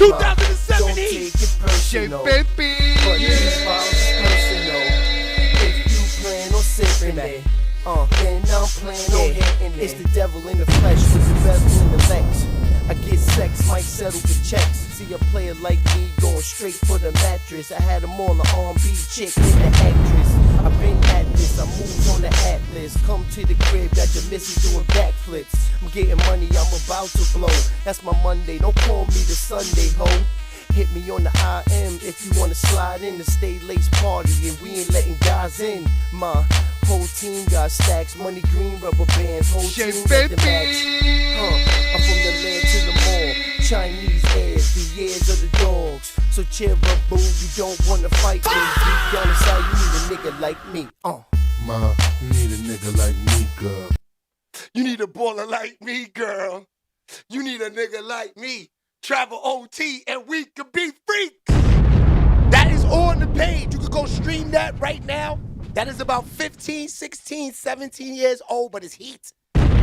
2007 Don't take it personal, but these bottles is personal. If you plan on sipping it, then I'm planning on hitting it. It's the devil in the flesh with the bezel in the legs. I get sex, might settle for checks. See a player like me going straight for the mattress. I had them all, an R&B chick and the actress. I've been at this, I moved on the atlas. Come to the crib, got your missus doing backflips. I'm getting money, I'm about to blow. That's my Monday, don't call me the Sunday, ho. Hit me on the IM if you wanna slide in the stay lace party, and we ain't letting guys in. My whole team got stacks, money green rubber bands, whole team got the match. I'm from the land to the mall, Chinese airs, the years of the dogs. So cheer up, boo, you don't wanna fight me. Deep down inside, you need a nigga like me. Ma, you need a nigga like me, girl. You need a baller like me, girl. You need a nigga like me. Travel OT and we could be freaks. That is on the page. You could go stream that right now. That is about 15, 16, 17 years old, but it's heat.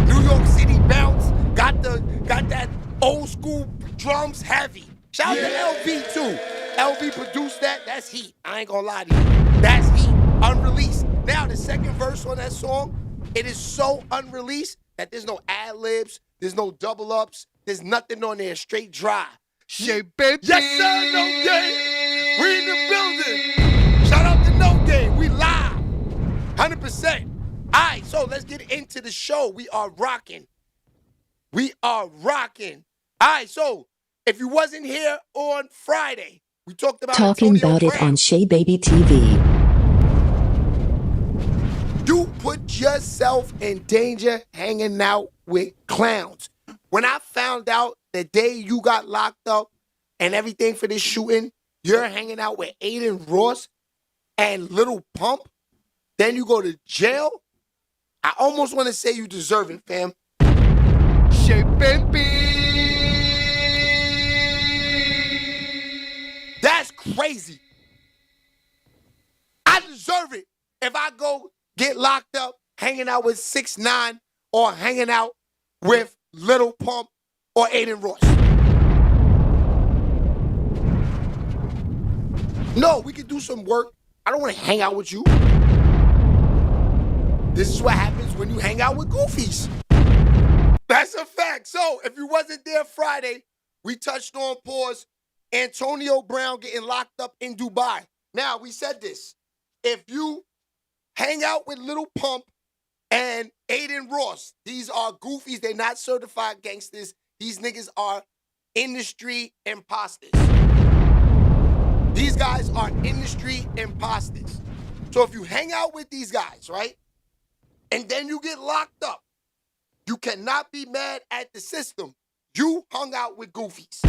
New York City bounce. Got that old school drums heavy. Shout out to LV too. LV produced that. That's heat. I ain't gonna lie to you. That's heat. Unreleased. Now the second verse on that song, it is so unreleased that there's no ad-libs, there's no double ups, there's nothing on there, straight dry. Shit, baby. Yes, sir, No Game. We in the building. Shout out to No Game. We live. 100%. All right, so let's get into the show. We are rocking. All right, so if you wasn't here on Friday, we talked about Talking Antonio about it Brown. on Shea Baby TV. You put yourself in danger hanging out with clowns. When I found out the day you got locked up and everything for this shooting, you're hanging out with Aiden Ross and Little Pump, then you go to jail, I almost want to say you deserve it, fam. Shea Baby. That's crazy. I deserve it if I go get locked up hanging out with 6ix9ine or hanging out with Little Pump or Aiden Ross. No, we can do some work. I don't want to hang out with you. This is what happens when you hang out with goofies. That's a fact. So, if you wasn't there Friday, we touched on Antonio Brown getting locked up in Dubai. Now, we said this. If you hang out with Little Pump and Aiden Ross, these are goofies. They're not certified gangsters. These niggas are industry imposters. These guys are industry imposters. So if you hang out with these guys, right, and then you get locked up, you cannot be mad at the system. You hung out with goofies.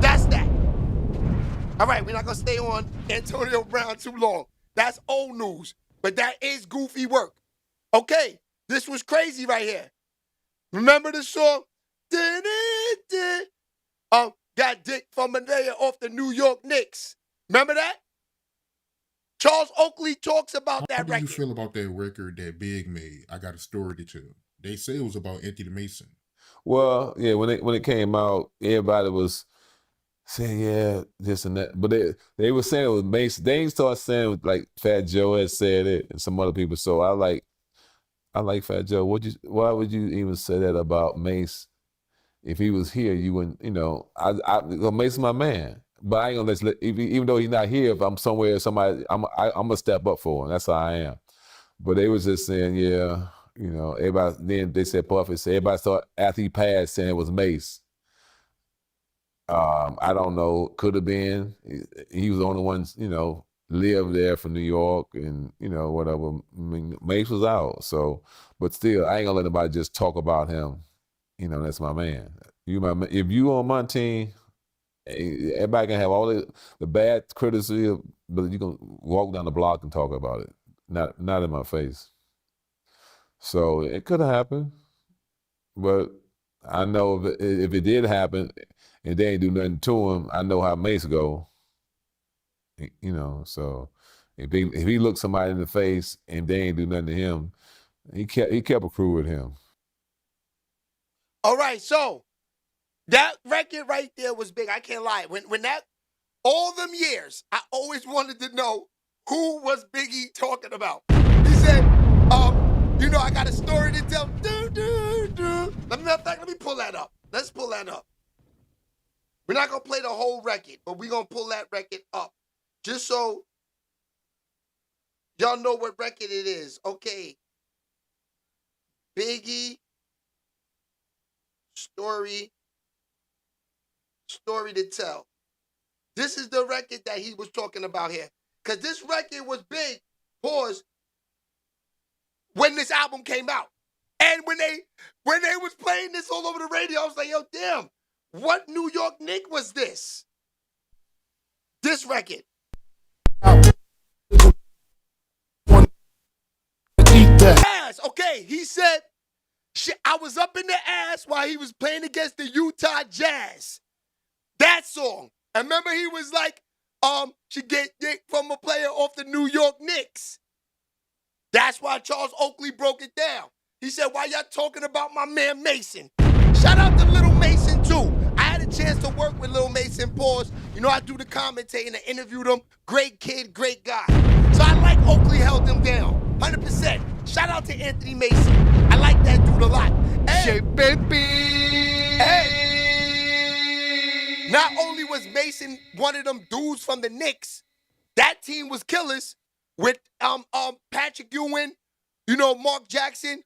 That's that. All right, we're not going to stay on Antonio Brown too long. That's old news, but that is goofy work. Okay, this was crazy right here. Remember the song? Got dick from a layer off the New York Knicks. Remember that? Charles Oakley talks about that record. How do you feel about that record that Big made? I got a story to tell. They say it was about Anthony Mason. Well, yeah, when it came out, everybody was saying, yeah, this and that. But they were saying it was Mason. They ain't started saying it was like Fat Joe had said it and some other people. So I like Fat Joe. Why would you even say that about Mace? If he was here, you wouldn't, Mason's my man. But I ain't gonna even though he's not here, if I'm somewhere, I'm gonna step up for him. That's how I am. But they was just saying, yeah, everybody. Then they said Puffy said everybody started after he passed saying it was Mace. I don't know. Could have been. He was the only one, lived there from New York and whatever. I mean, Mace was out. So, but still, I ain't gonna let anybody just talk about him. That's my man. If you on my team, everybody can have all the bad criticism, but you can walk down the block and talk about it. Not in my face. So it could have happened, but I know if it did happen and they ain't do nothing to him, I know how Mace go. So if he looked somebody in the face and they ain't do nothing to him, he kept a crew with him. All right, so That record right there was big. I can't lie. When that, all them years, I always wanted to know who was Biggie talking about. He said, I got a story to tell. Let me pull that up. Let's pull that up. We're not going to play the whole record, but we're going to pull that record up. Just so y'all know what record it is. Okay. Biggie story to tell. This is the record that he was talking about here. Because this record was big, pause, when this album came out. And when they was playing this all over the radio, I was like, yo, damn, what New York Nick was this? This record. Ass. Okay, he said, shit, I was up in the ass while he was playing against the Utah Jazz. That song. I remember he was like, she get dick from a player off the New York Knicks. That's why Charles Oakley broke it down. He said, why y'all talking about my man Mason? Shout out to Little Mason, too. I had a chance to work with Little Mason, pause. I do the commentating. I interviewed him. Great kid, great guy. So I like Oakley held him down. 100%. Shout out to Anthony Mason. I like that dude a lot. Hey, baby. Hey. Not only was Mason one of them dudes from the Knicks, that team was killers with Patrick Ewing, Mark Jackson.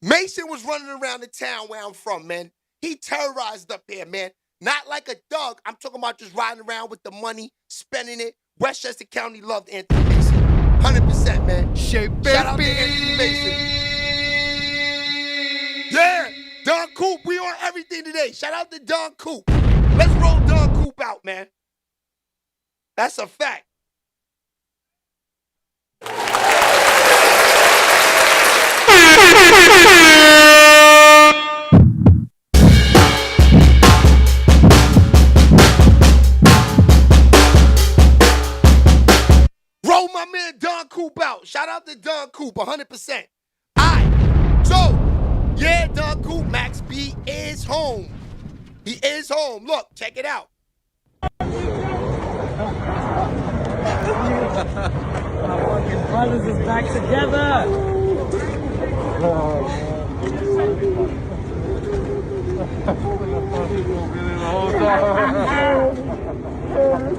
Mason was running around the town where I'm from, man. He terrorized up here, man. Not like a thug. I'm talking about just riding around with the money, spending it. Westchester County loved Anthony Mason. 100%, man. Shout out to Anthony Mason. Yeah, Don Coop, we on everything today. Shout out to Don Coop. Let's roll Don Coop out, man. That's a fact. Roll my man Don Coop out. Shout out to Don Coop, 100%. All right. So, yeah, Don Coop, Max B is home. He is home. Look, check it out. My fucking brothers is back together.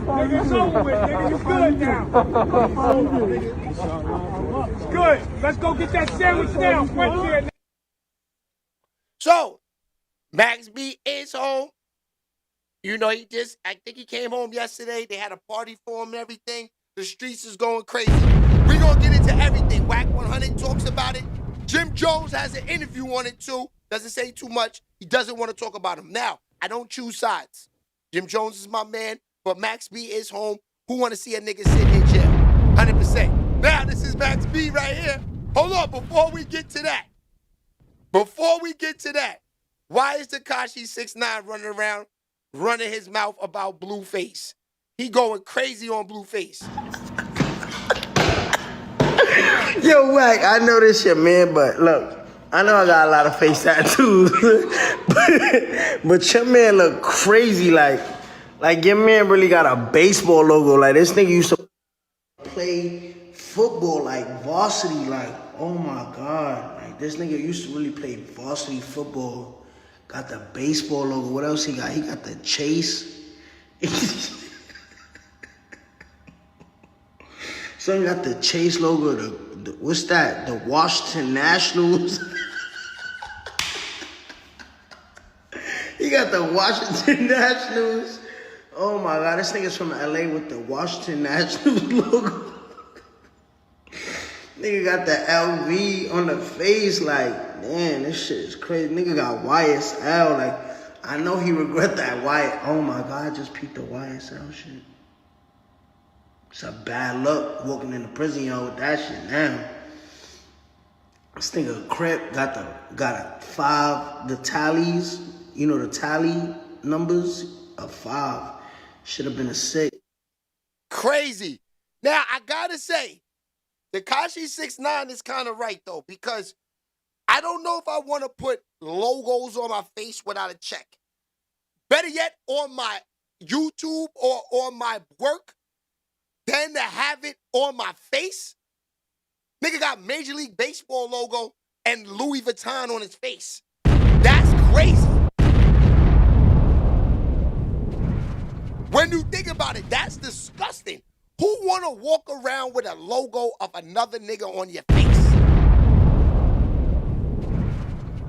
Nigga, it's over with, nigga. You good now. It's good. Let's go get that sandwich now. Quick here. So, Max B is home. I think he came home yesterday. They had a party for him and everything. The streets is going crazy. We're going to get into everything. Wack 100 talks about it. Jim Jones has an interview on it too. Doesn't say too much. He doesn't want to talk about him. Now, I don't choose sides. Jim Jones is my man, but Max B is home. Who want to see a nigga sitting in jail? 100%. Now, this is Max B right here. Hold on, before we get to that, why is Tekashi 6ix9ine running around, running his mouth about Blueface? He going crazy on Blueface. Yo, Wack, I know this shit, man, but look, I know I got a lot of face tattoos, but your man look crazy, like your man really got a baseball logo. Like, this nigga used to play football, like varsity, like, oh my God. Like, this nigga used to really play varsity football. Got the baseball logo. What else he got? He got the Chase. So he got the Chase logo. What's that? The Washington Nationals. He got the Washington Nationals. Oh my God, this nigga's from LA with the Washington Nationals logo. Nigga got the LV on the face, like, man, this shit is crazy. Nigga got YSL, like, I know he regret that oh my God, I just peeped the YSL shit. It's a bad luck walking in the prison yard with that shit now. This nigga Crip got a 5, the tallies, the tally numbers, a 5. Should have been a 6. Crazy. Now, I gotta say, Tekashi 6ix9ine is kind of right, though, because I don't know if I want to put logos on my face without a check. better yet, on my YouTube or on my work, than to have it on my face. Nigga got Major League Baseball logo and Louis Vuitton on his face. That's crazy. When you think about it, that's disgusting. Who wanna walk around with a logo of another nigga on your face?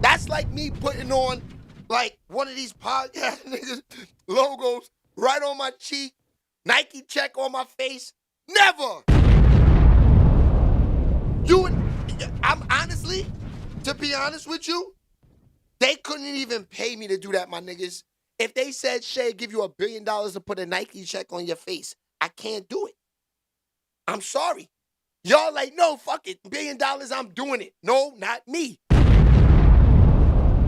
That's like me putting on like one of these podcast niggas logos right on my cheek, Nike check on my face. Never. I'm honestly, to be honest with you, they couldn't even pay me to do that, my niggas. If they said, Shay, give you $1 billion to put a Nike check on your face, I can't do it. I'm sorry. Y'all like, no, fuck it. $1 billion, I'm doing it. No, not me.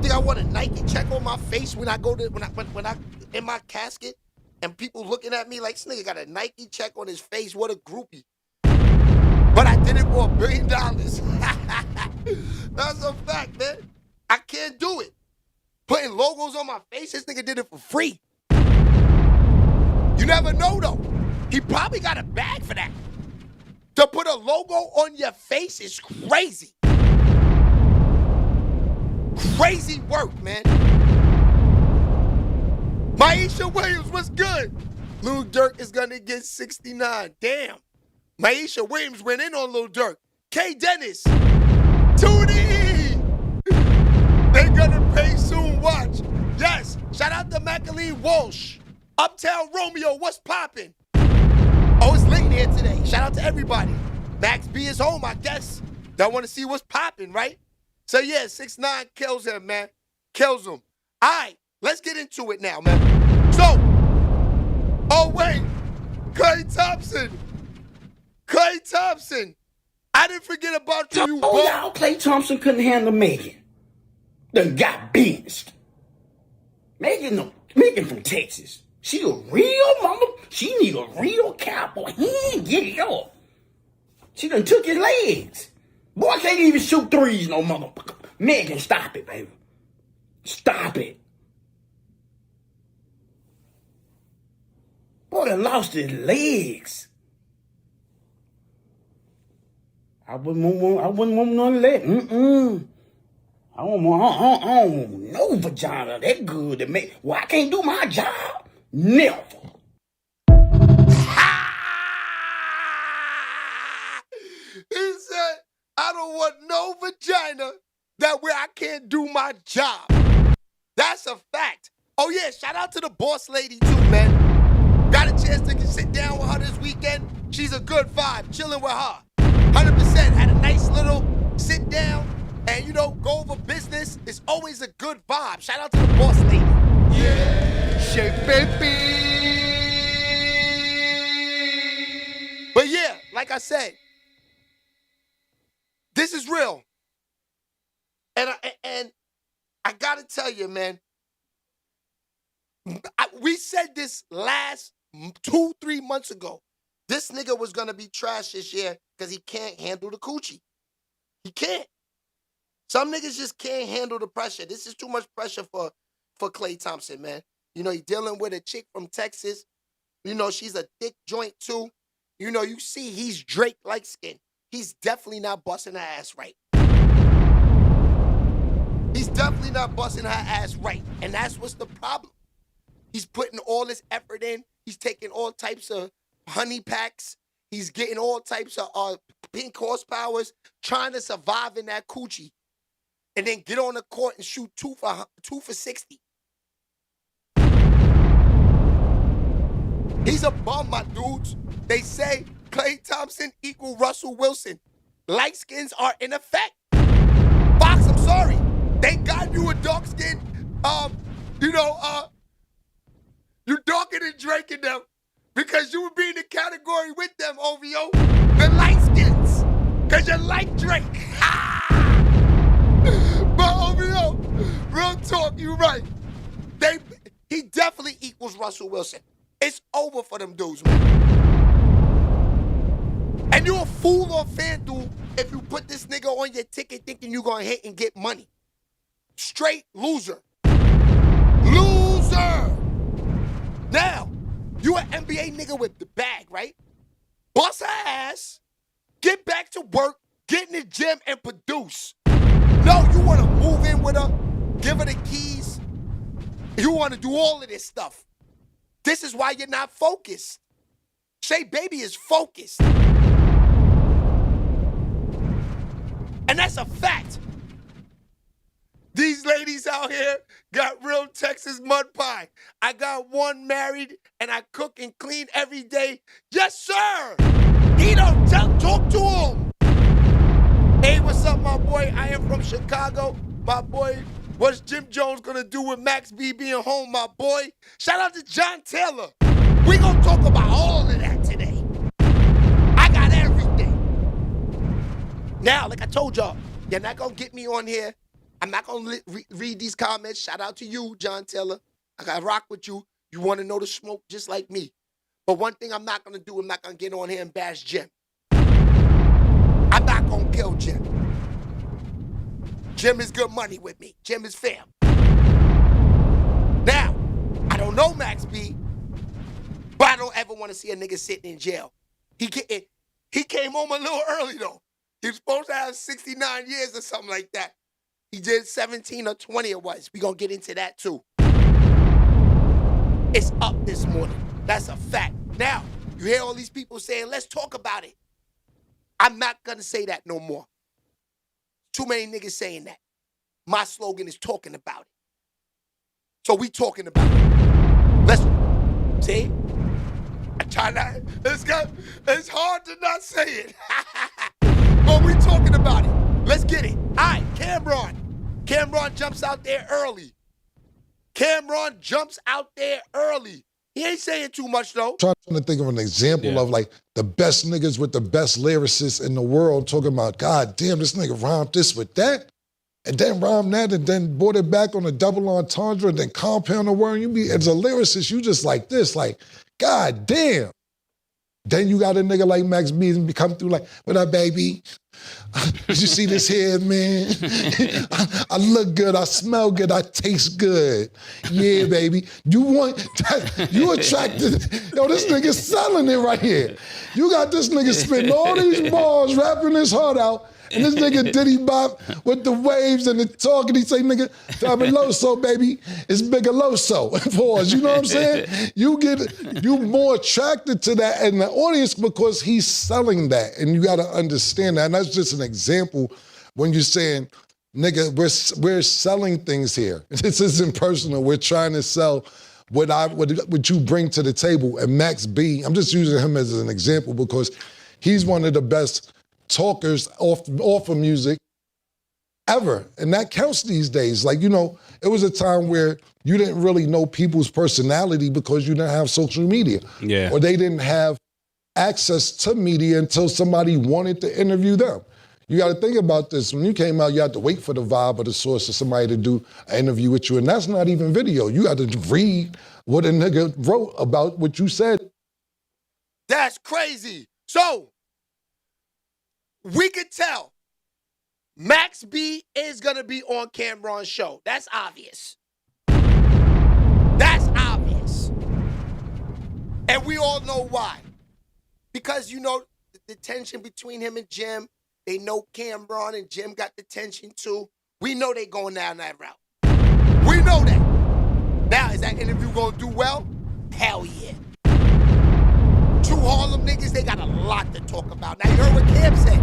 Think I want a Nike check on my face when I go to when I in my casket and people looking at me like, this nigga got a Nike check on his face. What a groupie. But I did it for $1 billion. That's a fact, man. I can't do it. Putting logos on my face, this nigga did it for free. You never know, though. He probably got a bag for that. To put a logo on your face is crazy. Crazy work, man. Maisha Williams, what's good? Lil Durk is gonna get 69. Damn. Maisha Williams went in on Lil Durk. K. Dennis. Tootie. They gonna pay soon, watch. Yes. Shout out to Macaline Walsh. Uptown Romeo, what's poppin'? Oh, it's lit here today. Shout out to everybody. Max B is home, I guess. Y'all want to see what's popping, right? So, yeah, 6ix9ine kills him, man. Kills him. All right, let's get into it now, man. So, oh, wait. Klay Thompson. Klay Thompson. I didn't forget about you, Oh, y'all, Klay Thompson couldn't handle Megan. Done got benched. Megan from Texas. She a real mama. She need a real cowboy. He ain't get it up. She done took his legs. Boy, can't even shoot threes no motherfucker. Megan, stop it, baby. Stop it. Boy, done lost his legs. I wouldn't want none of that. I don't want no vagina that good to make. Well, I can't do my job. Never. He said, I don't want no vagina that way I can't do my job. That's a fact. Oh, yeah, shout out to the boss lady, too, man. Got a chance to sit down with her this weekend. She's a good vibe, chilling with her. 100%. Had a nice little sit down and, go over business. It's always a good vibe. Shout out to the boss lady. Yeah. Shake, baby. But, yeah, like I said, this is real. And I got to tell you, man, we said this last 2-3 months ago. This nigga was going to be trash this year because he can't handle the coochie. He can't. Some niggas just can't handle the pressure. This is too much pressure for Klay Thompson, man. He's dealing with a chick from Texas. She's a thick joint, too. You see he's Drake light skin. He's definitely not busting her ass right. He's definitely not busting her ass right. And that's what's the problem. He's putting all this effort in. He's taking all types of honey packs. He's getting all types of pink horsepowers, trying to survive in that coochie. And then get on the court and shoot 2 for 60. He's a bum, my dudes. They say Klay Thompson equal Russell Wilson. Light skins are in effect. Fox, I'm sorry. Thank God you a dark skin. You darker than Drake and them. Because you would be in the category with them, OVO. The light skins. Because you like Drake. But OVO, real talk, you right. He definitely equals Russell Wilson. It's over for them dudes, man. And you're a fool on FanDuel if you put this nigga on your ticket thinking you're going to hit and get money. Straight loser. Loser. Now, you an NBA nigga with the bag, right? Bust her ass, get back to work, get in the gym, and produce. No, you want to move in with her, give her the keys. You want to do all of this stuff. This is why you're not focused. Shay Baby is focused. And that's a fact. These ladies out here got real Texas mud pie. I got one married and I cook and clean every day. Yes, sir. He don't talk to him. Hey, what's up, my boy? I am from Chicago. My boy, what's Jim Jones gonna do with Max B being home, my boy? Shout out to John Taylor. We gonna talk about all of that today. I got everything. Now, like I told y'all, you're not gonna get me on here. I'm not gonna read these comments. Shout out to you, John Taylor. I gotta rock with you. You wanna know the smoke just like me. But one thing I'm not gonna do, I'm not gonna get on here and bash Jim. I'm not gonna kill Jim. Jim is good money with me. Jim is fam. Now, I don't know Max B, but I don't ever want to see a nigga sitting in jail. He came home a little early though. He was supposed to have 69 years or something like that. He did 17 or 20 it was. We gonna get into that too. It's up this morning. That's a fact. Now, you hear all these people saying, let's talk about it. I'm not gonna say that no more. Too many niggas saying that. My slogan is talking about it. So we talking about it. Let's see. I try not. It's hard to not say it. But we talking about it. Let's get it. All right, Cameron. Cameron jumps out there early. Cameron jumps out there early. He ain't saying too much though. Trying to think of an example of like the best niggas with the best lyricists in the world talking about, God damn, this nigga rhymed this with that, and then rhymed that, and then brought it back on a double entendre, and then compound the word. You be, as a lyricist, you just like this, like, God damn. Then you got a nigga like Max B and come through like, what up, baby? Did you see this here, man? I look good, I smell good, I taste good. Yeah, baby. You attracted. Yo, this nigga selling it right here. You got this nigga spitting all these bars, rapping his heart out, and this nigga Diddy Bop with the waves and the talk, and he say, nigga, fabuloso, baby. It's bigaloso. Pause. You know what I'm saying? You more attracted to that in the audience because he's selling that, and you got to understand that. And that's just an example when you're saying, nigga, we're selling things here. This isn't personal. We're trying to sell what you bring to the table. And Max B, I'm just using him as an example because he's one of the best talkers off of music ever. And that counts these days. Like, you know, it was a time where you didn't really know people's personality because you didn't have social media. Yeah. Or they didn't have access to media until somebody wanted to interview them. You got to think about this. When you came out, you had to wait for the vibe or the source of somebody to do an interview with you. And that's not even video. You got to read what a nigga wrote about what you said. That's crazy. So, we could tell Max B is going to be on Cameron's show. That's obvious. That's obvious. And we all know why. Because, you know, the tension between him and Jim, they know Cameron and Jim got the tension too. We know they going down that route. We know that. Now, is that interview going to do well? Hell yeah. Two Harlem niggas, they got a lot to talk about. Now, you heard what Cam said.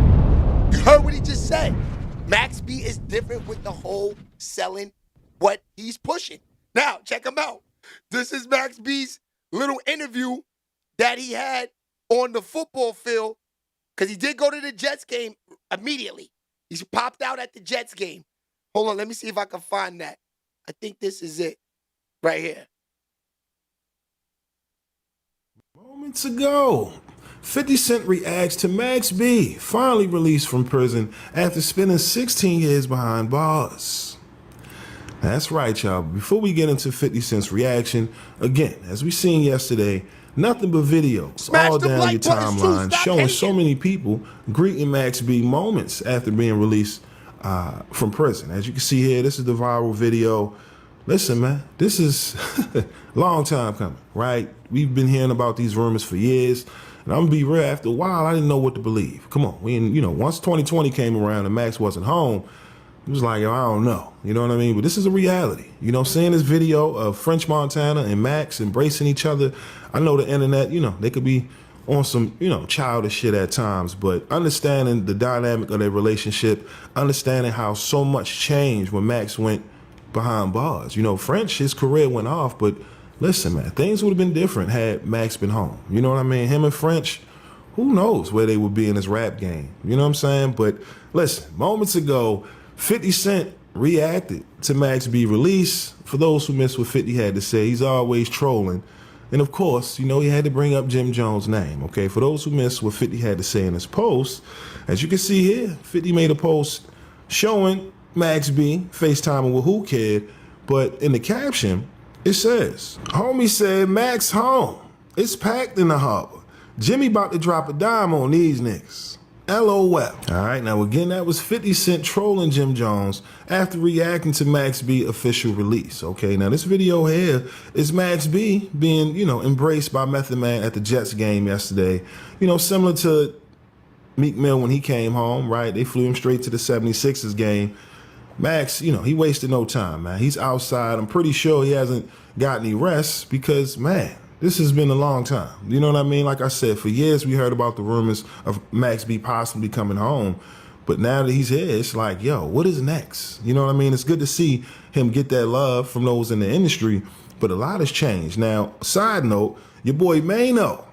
You heard what he just said. Max B is different with the whole selling what he's pushing. Now, check him out. This is Max B's little interview that he had on the football field because he did go to the Jets game immediately. He popped out at the Jets game. Hold on, let me see if I can find that. I think this is it right here. Moments ago, 50 Cent reacts to Max B, finally released from prison after spending 16 years behind bars. That's right, y'all. Before we get into 50 Cent's reaction, again, as we seen yesterday, nothing but videos all down your timeline showing so many people greeting Max B moments after being released from prison. As you can see here, this is the viral video Listen, man, this is a long time coming, right? We've been hearing about these rumors for years. And I'm gonna be real, after a while, I didn't know what to believe. Come on, once 2020 came around and Max wasn't home, it was like, yo, I don't know. You know what I mean? But this is a reality. Seeing this video of French Montana and Max embracing each other, I know the internet, they could be on some, childish shit at times, but understanding the dynamic of their relationship, understanding how so much changed when Max went behind bars. French, his career went off, but listen, man, things would have been different had Max been home. You know what I mean? Him and French, who knows where they would be in this rap game. You know what I'm saying? But listen, moments ago, 50 Cent reacted to Max B release. For those who missed what 50 had to say, he's always trolling. And of course, he had to bring up Jim Jones' name, okay? For those who missed what 50 had to say in his post, as you can see here, 50 made a post showing Max B FaceTiming with Who Kid, but in the caption, it says, homie said Max home. It's packed in the harbor. Jimmy about to drop a dime on these niggas. LOL. All right, now again, that was 50 Cent trolling Jim Jones after reacting to Max B official release. Okay, now this video here is Max B being, embraced by Method Man at the Jets game yesterday. Similar to Meek Mill when he came home, right? They flew him straight to the 76ers game. Max, he wasted no time, man. He's outside. I'm pretty sure he hasn't got any rest because, man, this has been a long time. You know what I mean? Like I said, for years we heard about the rumors of Max B possibly coming home. But now that he's here, it's like, yo, what is next? You know what I mean? It's good to see him get that love from those in the industry, but a lot has changed. Now, side note, your boy Mano,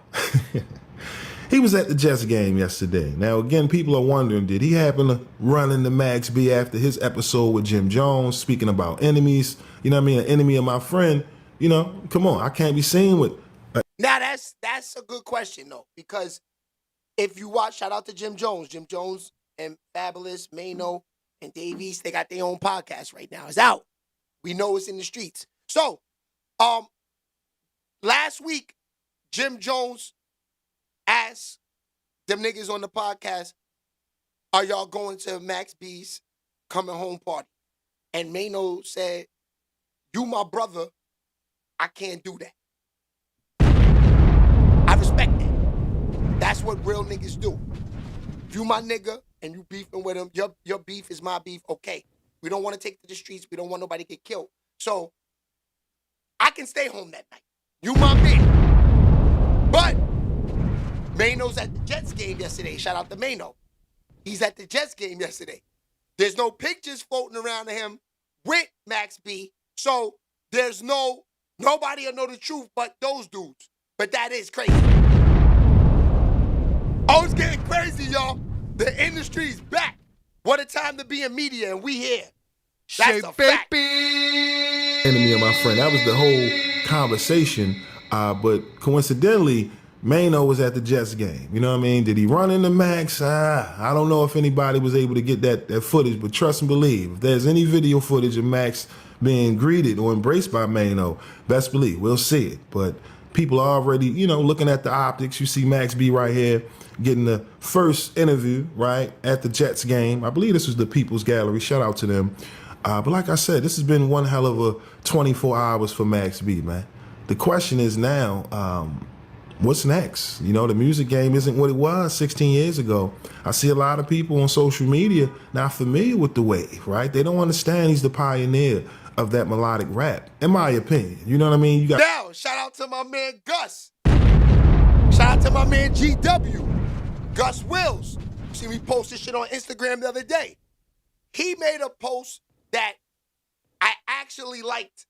he was at the Jets game yesterday. Now, again, people are wondering, did he happen to run into Max B after his episode with Jim Jones, speaking about enemies? You know what I mean? An enemy of my friend. Come on, I can't be seen with. Now, that's a good question, though, because if you watch, shout out to Jim Jones and Fabulous, Mano, and Dave East, they got their own podcast right now. It's out. We know it's in the streets. So, last week, Jim Jones asked them niggas on the podcast, are y'all going to Max B's coming home party? And Mano said, you my brother, I can't do that. I respect that. That's what real niggas do. If you my nigga and you beefing with him, your beef is my beef, okay. We don't want to take to the streets. We don't want nobody to get killed. So, I can stay home that night. You my man. But, Mano's at the Jets game yesterday. Shout out to Mano. He's at the Jets game yesterday. There's no pictures floating around of him with Max B. So, there's nobody will know the truth but those dudes. But that is crazy. Oh, it's getting crazy, y'all. The industry's back. What a time to be in media, and we here. That's a fact. Enemy of my friend. That was the whole conversation. But coincidentally, Mano was at the Jets game. You know what I mean? Did he run into Max? I don't know if anybody was able to get that footage, but trust and believe, if there's any video footage of Max being greeted or embraced by Mano, best believe we'll see it. But people are already, looking at the optics. You see Max B right here getting the first interview, right, at the Jets game. I believe this was the People's Gallery. Shout out to them. But like I said, this has been one hell of a 24 hours for Max B, man. The question is now, what's next? The music game isn't what it was 16 years ago. I see a lot of people on social media not familiar with the wave, right? They don't understand he's the pioneer of that melodic rap, in my opinion. You know what I mean? Now, shout out to my man Gus. Shout out to my man GW. Gus Wills. You see me post this shit on Instagram the other day. He made a post that I actually liked,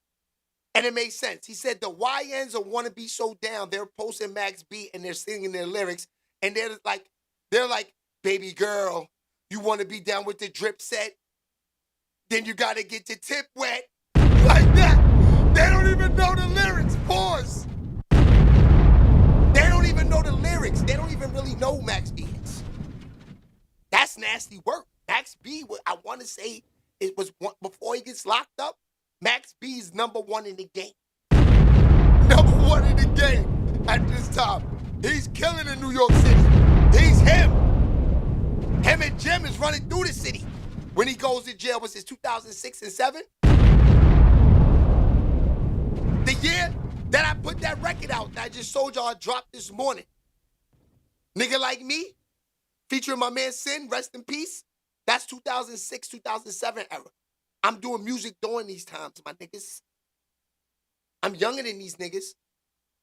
and it made sense. He said the YNs are wanna be so down, they're posting Max B and they're singing their lyrics, and they're like, baby girl, you wanna be down with the drip set? Then you gotta get your tip wet. Like that. They don't even know the lyrics. Pause. They don't even know the lyrics. They don't even really know Max B is. That's nasty work. Max B, I want to say, it was before he gets locked up, Max B is #1 in the game. #1 in the game at this time. He's killing in New York City. He's him. Him and Jim is running through the city. When he goes to jail, was it 2006 and 7? Then I put that record out that I just told y'all I dropped this morning. Nigga Like Me, featuring my man Sin, rest in peace. That's 2006, 2007 era. I'm doing music during these times, my niggas. I'm younger than these niggas,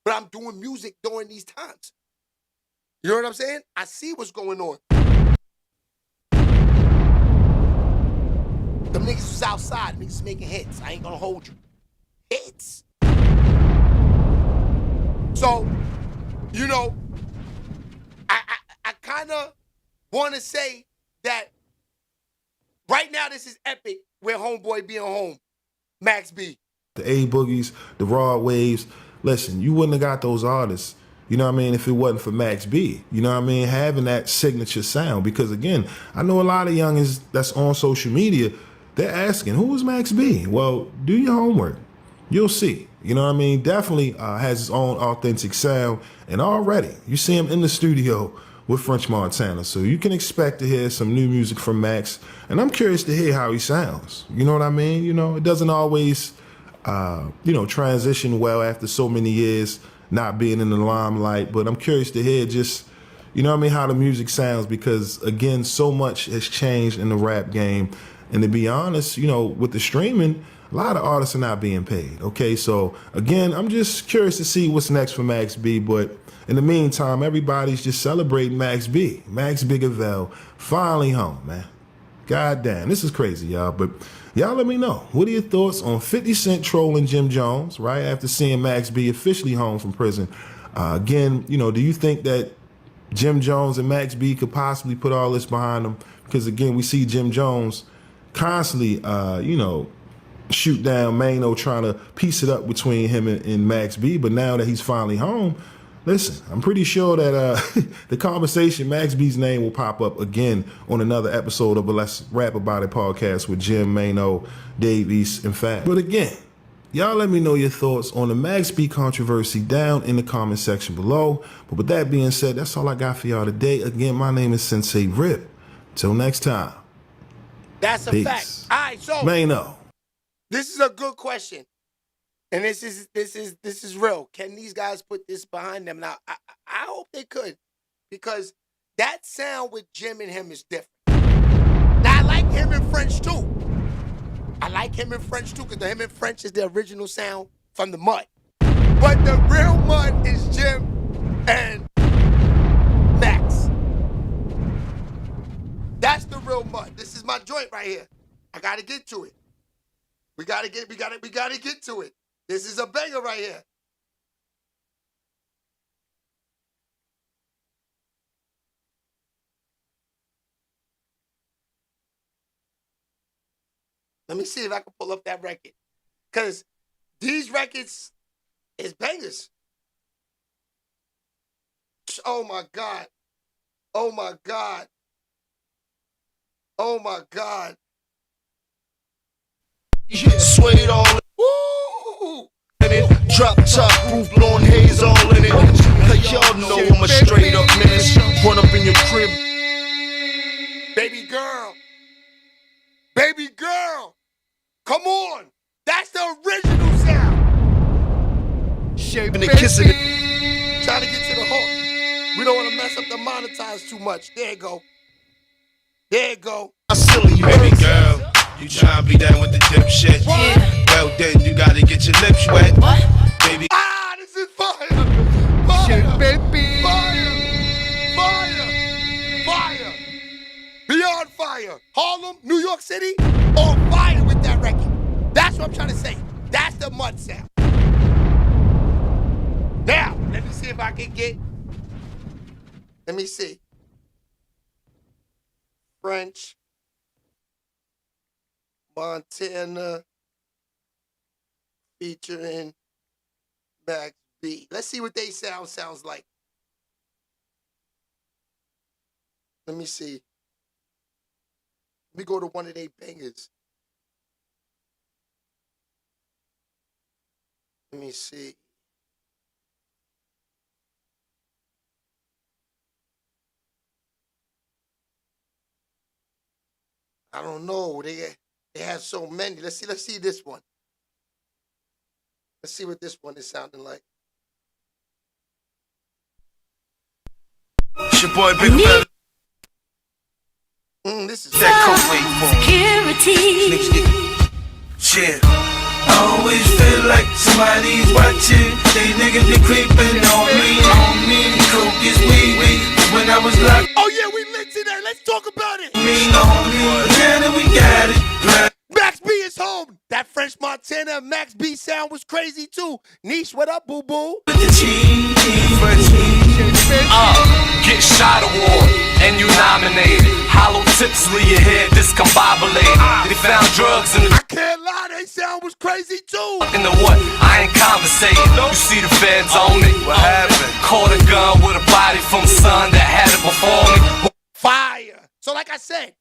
but I'm doing music during these times. You know what I'm saying? I see what's going on. Them niggas was outside, niggas making hits. I ain't gonna hold you. Hits. So, you know, I kind of want to say that right now this is epic with Homeboy being home, Max B. The A Boogies, the Raw Waves. Listen, you wouldn't have got those artists, you know what I mean, if it wasn't for Max B. You know what I mean? Having that signature sound. Because again, I know a lot of youngins that's on social media, they're asking, who is Max B? Well, do your homework. You'll see. You know what I mean? Definitely has his own authentic sound. And already, you see him in the studio with French Montana. So you can expect to hear some new music from Max. And I'm curious to hear how he sounds. You know what I mean? You know, it doesn't always, you know, transition well after so many years not being in the limelight. But I'm curious to hear just, you know what I mean, how the music sounds. Because, again, so much has changed in the rap game. And to be honest, you know, with the streaming, a lot of artists are not being paid. Okay, so again, I'm just curious to see what's next for Max B. But in the meantime, everybody's just celebrating Max B. Max Bigavell finally home, man. God damn, this is crazy, y'all. But y'all let me know. What are your thoughts on 50 Cent trolling Jim Jones, right, after seeing Max B officially home from prison? Again, you know, do you think that Jim Jones and Max B could possibly put all this behind them? Because, again, we see Jim Jones constantly, you know, shoot down Mano, trying to piece it up between him and Max B. But now that he's finally home, listen, I'm pretty sure that the conversation, Max B's name will pop up again on another episode of a Let's Rap About It podcast with Jim, Mano, Dave East, and Fat. But again, y'all let me know your thoughts on the Max B controversy down in the comment section below. But with that being said, that's all I got for y'all today. Again, my name is Sensei Rip. Till next time. That's a Peace. fact. All right, so Mano. This is a good question, and this is real. Can these guys put this behind them? Now, I hope they could, because that sound with Jim and him is different. Now, I like him in French too. I like him in French too, because him in French is the original sound from the Mud. But the real Mud is Jim and Max. That's the real Mud. This is my joint right here. I gotta get to it. We gotta get to it. This is a banger right here. Let me see if I can pull up that record. Because these records is bangers. Oh my God. Oh my God. Oh my God. Suede all Woo! in it, drop top roof, blowing haze all in it. Cause y'all know I'm a straight up menace. Run up in your crib. Baby girl. Baby girl. Come on. That's the original sound. Shaving and kissing it. Trying to get to the hook. We don't want to mess up the monetize too much. There you go. There you go. I'm silly, baby girl. You tryna be down with the dipshit? Yeah. Well then you gotta get your lips wet. What? Baby. Ah, this is fire! Fire! Baby! Fire! Fire! Fire! Beyond fire! Harlem, New York City, on fire with that record. That's what I'm trying to say. That's the Mud sound. Now, let me see if I can get. Let me see. French. Montana featuring Max B. Let's see what they sounds like. Let me see. Let me go to one of their bangers. Let me see. I don't know. They have so many. Let's see this one. Let's see what this one is sounding like. It's your boy Big Fella. This is security. Shit. I always feel like somebody's watching. These niggas be creeping on me. Coke is weed. When I was locked. Oh yeah, we lit today. Let's talk about it. Yeah, we got it. Max B is home. That French Montana Max B sound was crazy too. Niche, what up, boo boo? Get shot award and you nominated. Hollow tips leave your head discombobulated. They found drugs in the. I can't lie, they sound was crazy too. In the what? I ain't conversating. You see the feds on me. What happened? Caught a gun with a body from son that had it before me. Fire. So like I said,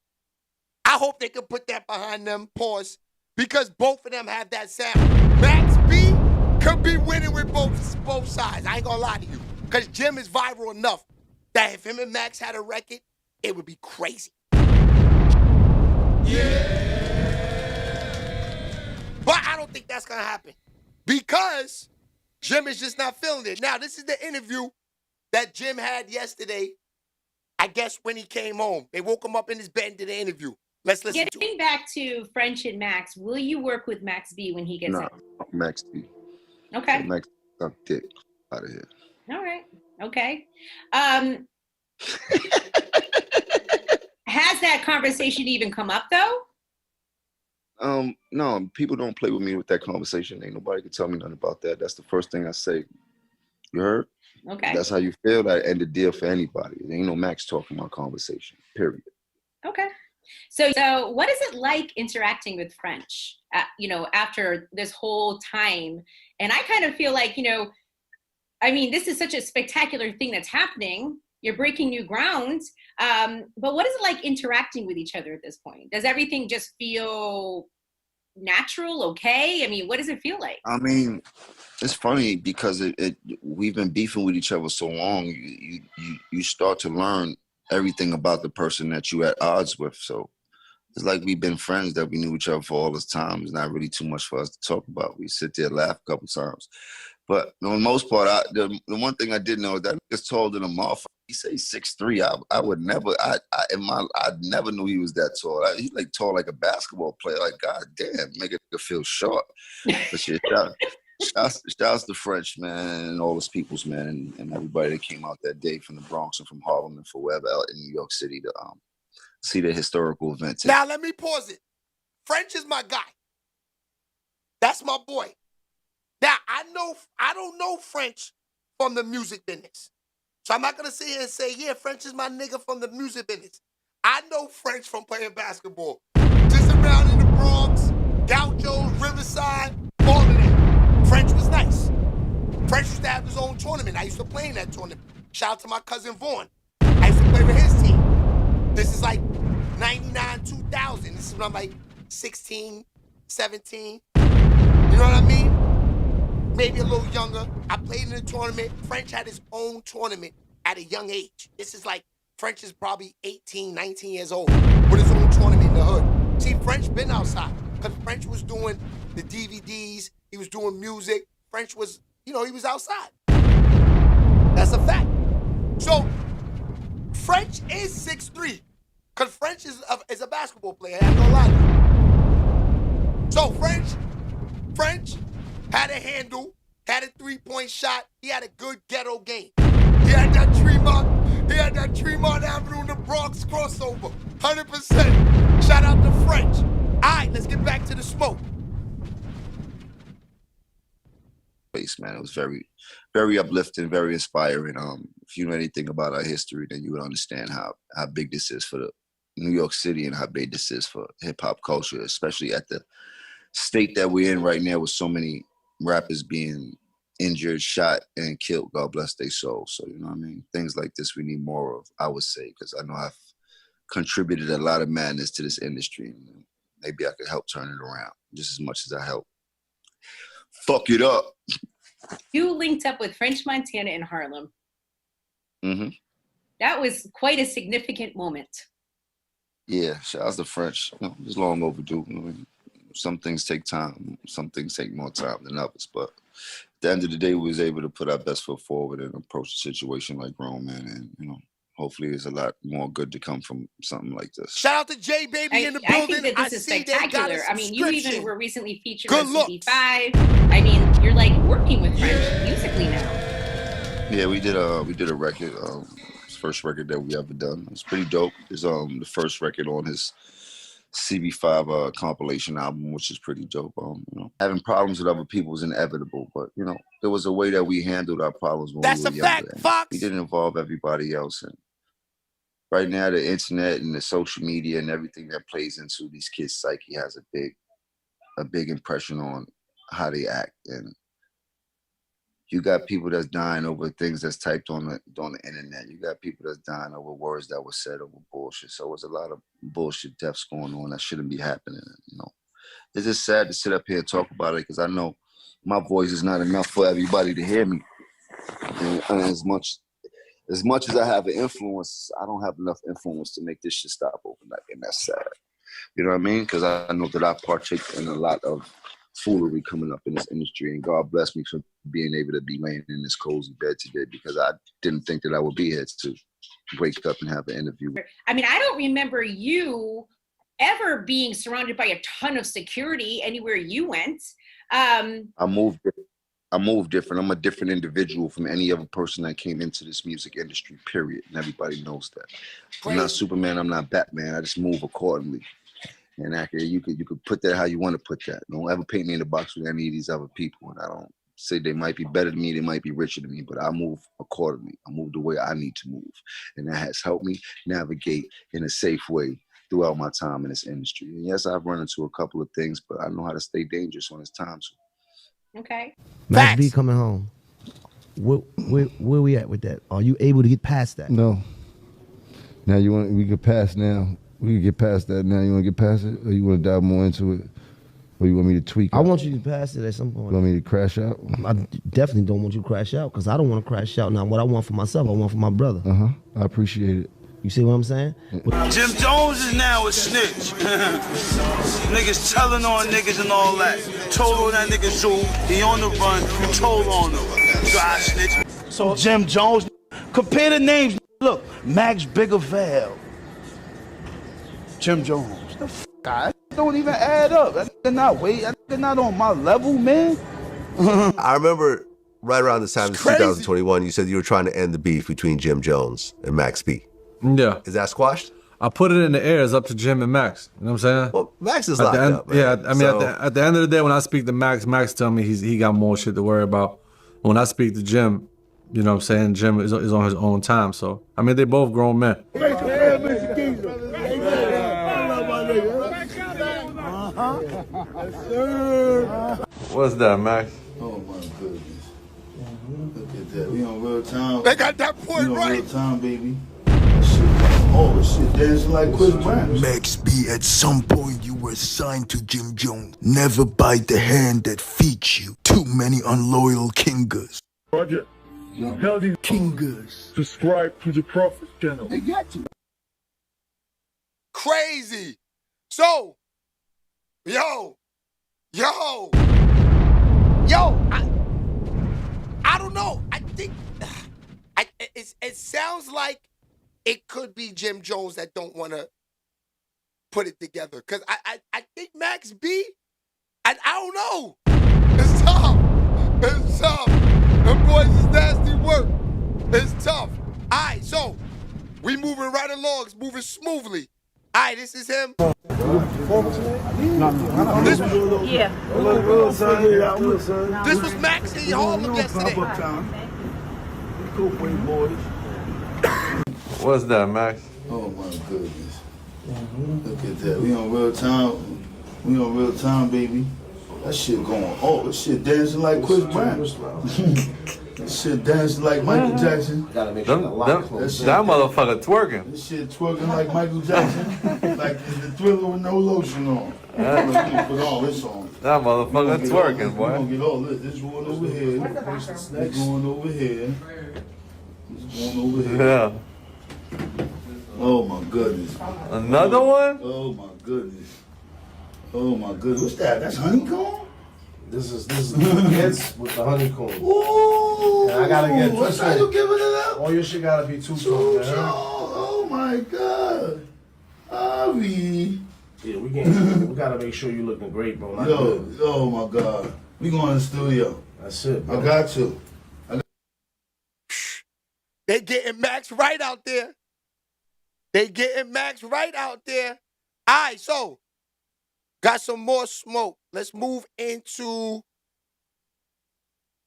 I hope they can put that behind them, pause, because both of them have that sound. Max B could be winning with both sides. I ain't gonna lie to you. Because Jim is viral enough that if him and Max had a record, it would be crazy. Yeah. But I don't think that's gonna happen. Because Jim is just not feeling it. Now, this is the interview that Jim had yesterday, I guess when he came home. They woke him up in his bed and did the interview. Let's listen to it. Getting back to French and Max, will you work with Max B when he gets out? Max B. Okay. Max suck dick out of here. All right. Okay. Has that conversation even come up though? No, people don't play with me with that conversation. Ain't nobody can tell me nothing about that. That's the first thing I say. You heard? Okay. That's how you feel. That end the deal for anybody. There ain't no Max talking about conversation. Period. Okay. So what is it like interacting with French, after this whole time? And I kind of feel like, this is such a spectacular thing that's happening. You're breaking new ground. But what is it like interacting with each other at this point? Does everything just feel natural, okay? I mean, what does it feel like? I mean, it's funny because we've been beefing with each other so long. You start to learn everything about the person that you at odds with. So it's like we've been friends that we knew each other for all this time. It's not really too much for us to talk about. We sit there, laugh a couple times. But for the most part, the one thing I did know is that nigga's taller than a motherfucker. He say 6'3". I would never, I never knew he was that tall. He's like tall like a basketball player. Like, God damn, make it feel short. But shit, shouts to French, man, and all his peoples, man, and everybody that came out that day from the Bronx and from Harlem and from wherever out in New York City to see the historical event. Now, let me pause it. French is my guy. That's my boy. Now, I don't know French from the music business. So I'm not going to sit here and say, yeah, French is my nigga from the music business. I know French from playing basketball. Just around in the Bronx, Gauchos, Riverside, all of that. French was nice. French used to have his own tournament. I used to play in that tournament. Shout out to my cousin Vaughn. I used to play with his team. This is like 99, 2000. This is when I'm like 16, 17. You know what I mean? Maybe a little younger. I played in the tournament. French had his own tournament at a young age. This is like, French is probably 18, 19 years old with his own tournament in the hood. See, French been outside because French was doing the DVDs. He was doing music. French was, he was outside. That's a fact. So, French is 6'3", because French is a basketball player. I ain't gonna lie to you. So, French had a handle, had a three-point shot. He had a good ghetto game. He had that Tremont Avenue in the Bronx crossover. 100%. Shout out to French. All right, let's get back to the smoke. Man, it was very, very uplifting, very inspiring. If you know anything about our history, then you would understand how big this is for the New York City and how big this is for hip-hop culture, especially at the state that we're in right now with so many rappers being injured, shot, and killed. God bless their souls. So, you know what I mean? Things like this we need more of, I would say, because I know I've contributed a lot of madness to this industry. And maybe I could help turn it around just as much as I help fuck it up. You linked up with French Montana in Harlem. Mm-hmm. That was quite a significant moment. Yeah, shout out to French. It's long overdue. some things take time. Some things take more time than others. But at the end of the day, we was able to put our best foot forward and approach the situation like grown men. And, you know, hopefully there's a lot more good to come from something like this. Shout out to J Baby in the building. I think that this is spectacular. I mean, you even were recently featured on CD5. I mean, you're like working with French musically now. Yeah, we did a record. It's the first record that we ever done. It's pretty dope. It's the first record on his CB5 compilation album, which is pretty dope. You know, having problems with other people is inevitable, but you know, there was a way that we handled our problems when we were younger. Fox. We didn't involve everybody else. And right now, the internet and the social media and everything that plays into these kids' psyche has a big impression on how they act. And you got people that's dying over things that's typed on the internet. You got people that's dying over words that were said over bullshit. So there's a lot of bullshit deaths going on that shouldn't be happening. You know, it's just sad to sit up here and talk about it because I know my voice is not enough for everybody to hear me. And as much as I have an influence, I don't have enough influence to make this shit stop overnight, and that's sad. You know what I mean? Because I know that I partake in a lot of foolery coming up in this industry, and God bless me for being able to be laying in this cozy bed today because I didn't think that I would be here to wake up and have an interview. I mean, I don't remember you ever being surrounded by a ton of security anywhere you went. I moved different. I'm a different individual from any other person that came into this music industry, period. And everybody knows that. I'm not Superman, I'm not Batman. I just move accordingly. And actually, you could put that how you want to put that. Don't ever paint me in the box with any of these other people. And I don't say they might be better than me, they might be richer than me, but I move accordingly. I move the way I need to move. And that has helped me navigate in a safe way throughout my time in this industry. And yes, I've run into a couple of things, but I know how to stay dangerous when it's time to. Okay. Max B coming home. Where we at with that? Are you able to get past that? No. Now we get past now. We can get past that now. You want to get past it? Or you want to dive more into it? Or you want me to tweak it? I want you to pass it at some point. You want me to crash out? I definitely don't want you to crash out because I don't want to crash out. Now, what I want for myself, I want for my brother. I appreciate it. You see what I'm saying? Jim Jones is now a snitch. Niggas telling on niggas and all that. Told on that nigga Zoo. He on the run. You told on him. Dry snitch. So Jim Jones, compare the names. Look, Max Biggervale. Jim Jones. The f*** guy don't even add up. They're not on my level, man. I remember right around this time, 2021, you said you were trying to end the beef between Jim Jones and Max B. Yeah. Is that squashed? I put it in the air. It's up to Jim and Max. You know what I'm saying? Well, Max is locked up, man. Yeah, I mean, at the end of the day, when I speak to Max tell me he got more shit to worry about. When I speak to Jim, you know what I'm saying, Jim is on his own time. So, I mean, they both grown men. What's that, Max? Oh my goodness. Look at that. We on real time. They got that point right. Real time, baby. This shit dancing like Chris Brown. Max B, at some point you were assigned to Jim Jones. Never bite the hand that feeds you. Too many unloyal kingers. Roger. Tell these kingers. Subscribe to the Prophet channel. They got you. Crazy. So, yo, I don't know. I think it sounds like it could be Jim Jones that don't want to put it together. Because I think Max B, I don't know. It's tough. It's tough. Them boys is nasty work. It's tough. All right, so we moving right along. It's moving smoothly. All right, this is him. This was Max in Harlem yesterday. What's that, Max? Oh my goodness. Look at that. We on real time. We on real time, baby. That shit going. Oh, this shit dancing like Chris Brown. This shit dancing like Michael Jackson. That motherfucker twerking. This shit twerking like Michael Jackson. Like the Thriller with no lotion on. Put all this on. That motherfucker twerking, boy. We're gonna get all this. This going over here. This going over here. This going over here. Yeah. Oh my goodness. Another one? Oh my goodness. Oh my goodness, what's that? That's honeycomb? This is kids with the honeycomb. Ooh! And I gotta get what size you giving it up? All your shit gotta be two-tone, man. Oh my god. Avi. Yeah, we gotta make sure you looking great, bro. Not good. Oh my god. We going in the studio. That's it, bro. I got you. They getting Max right out there. They getting Max right out there. All right, so got some more smoke. Let's move into,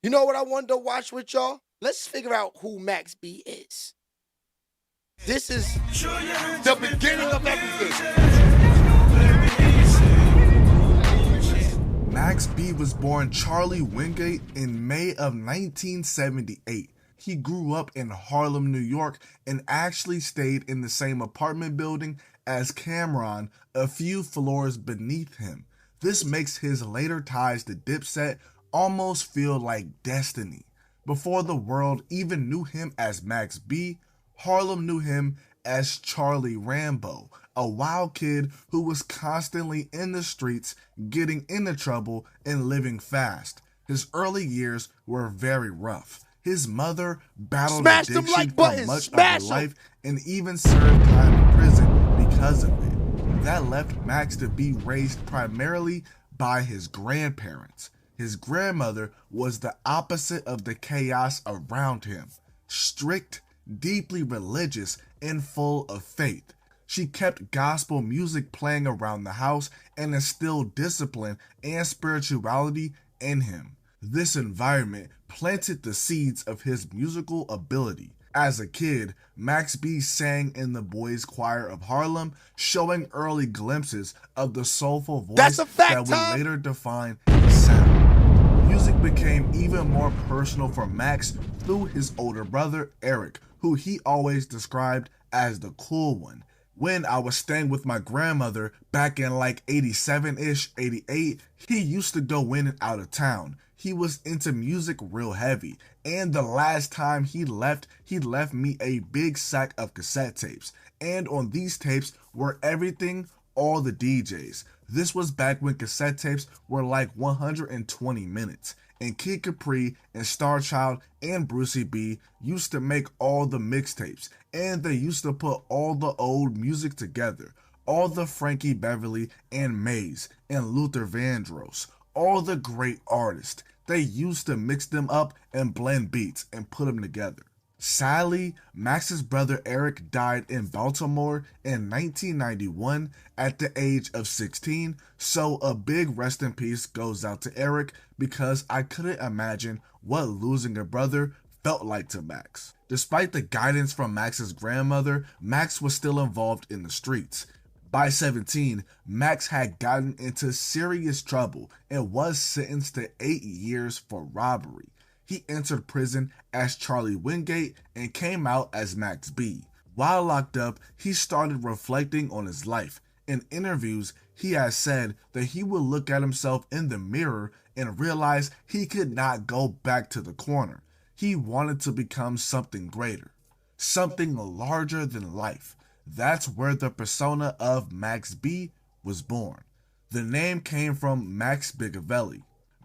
you know what I wanted to watch with y'all? Let's figure out who Max B is. This is the beginning of everything. Max B was born Charlie Wingate in May of 1978. He grew up in Harlem, New York, and actually stayed in the same apartment building as Cameron, a few floors beneath him. This makes his later ties to Dipset almost feel like destiny. Before the world even knew him as Max B, Harlem knew him as Charlie Rambo, a wild kid who was constantly in the streets, getting into trouble and living fast. His early years were very rough. His mother battled addiction for much of her life and even served time in prison because of it. That left Max to be raised primarily by his grandparents. His grandmother was the opposite of the chaos around him. Strict, deeply religious, and full of faith. She kept gospel music playing around the house and instilled discipline and spirituality in him. This environment planted the seeds of his musical ability. As a kid, Max B sang in the boys' choir of Harlem, showing early glimpses of the soulful voice that would later define his sound. Music became even more personal for Max through his older brother, Eric, who he always described as the cool one. When I was staying with my grandmother back in like 87-ish, 88, he used to go in and out of town. He was into music real heavy, and the last time he left me a big sack of cassette tapes, and on these tapes were everything, all the DJs. This was back when cassette tapes were like 120 minutes, and Kid Capri and Star Child and Brucey B used to make all the mixtapes, and they used to put all the old music together, all the Frankie Beverly and Mays and Luther Vandross, all the great artists. They used to mix them up and blend beats and put them together. Sadly, Max's brother Eric died in Baltimore in 1991 at the age of 16, so a big rest in peace goes out to Eric because I couldn't imagine what losing a brother felt like to Max. Despite the guidance from Max's grandmother, Max was still involved in the streets. By 17, Max had gotten into serious trouble and was sentenced to 8 years for robbery. He entered prison as Charlie Wingate and came out as Max B. While locked up, he started reflecting on his life. In interviews, he has said that he would look at himself in the mirror and realize he could not go back to the corner. He wanted to become something greater, something larger than life. That's where the persona of Max B was born. The name came from Max Bigavelli,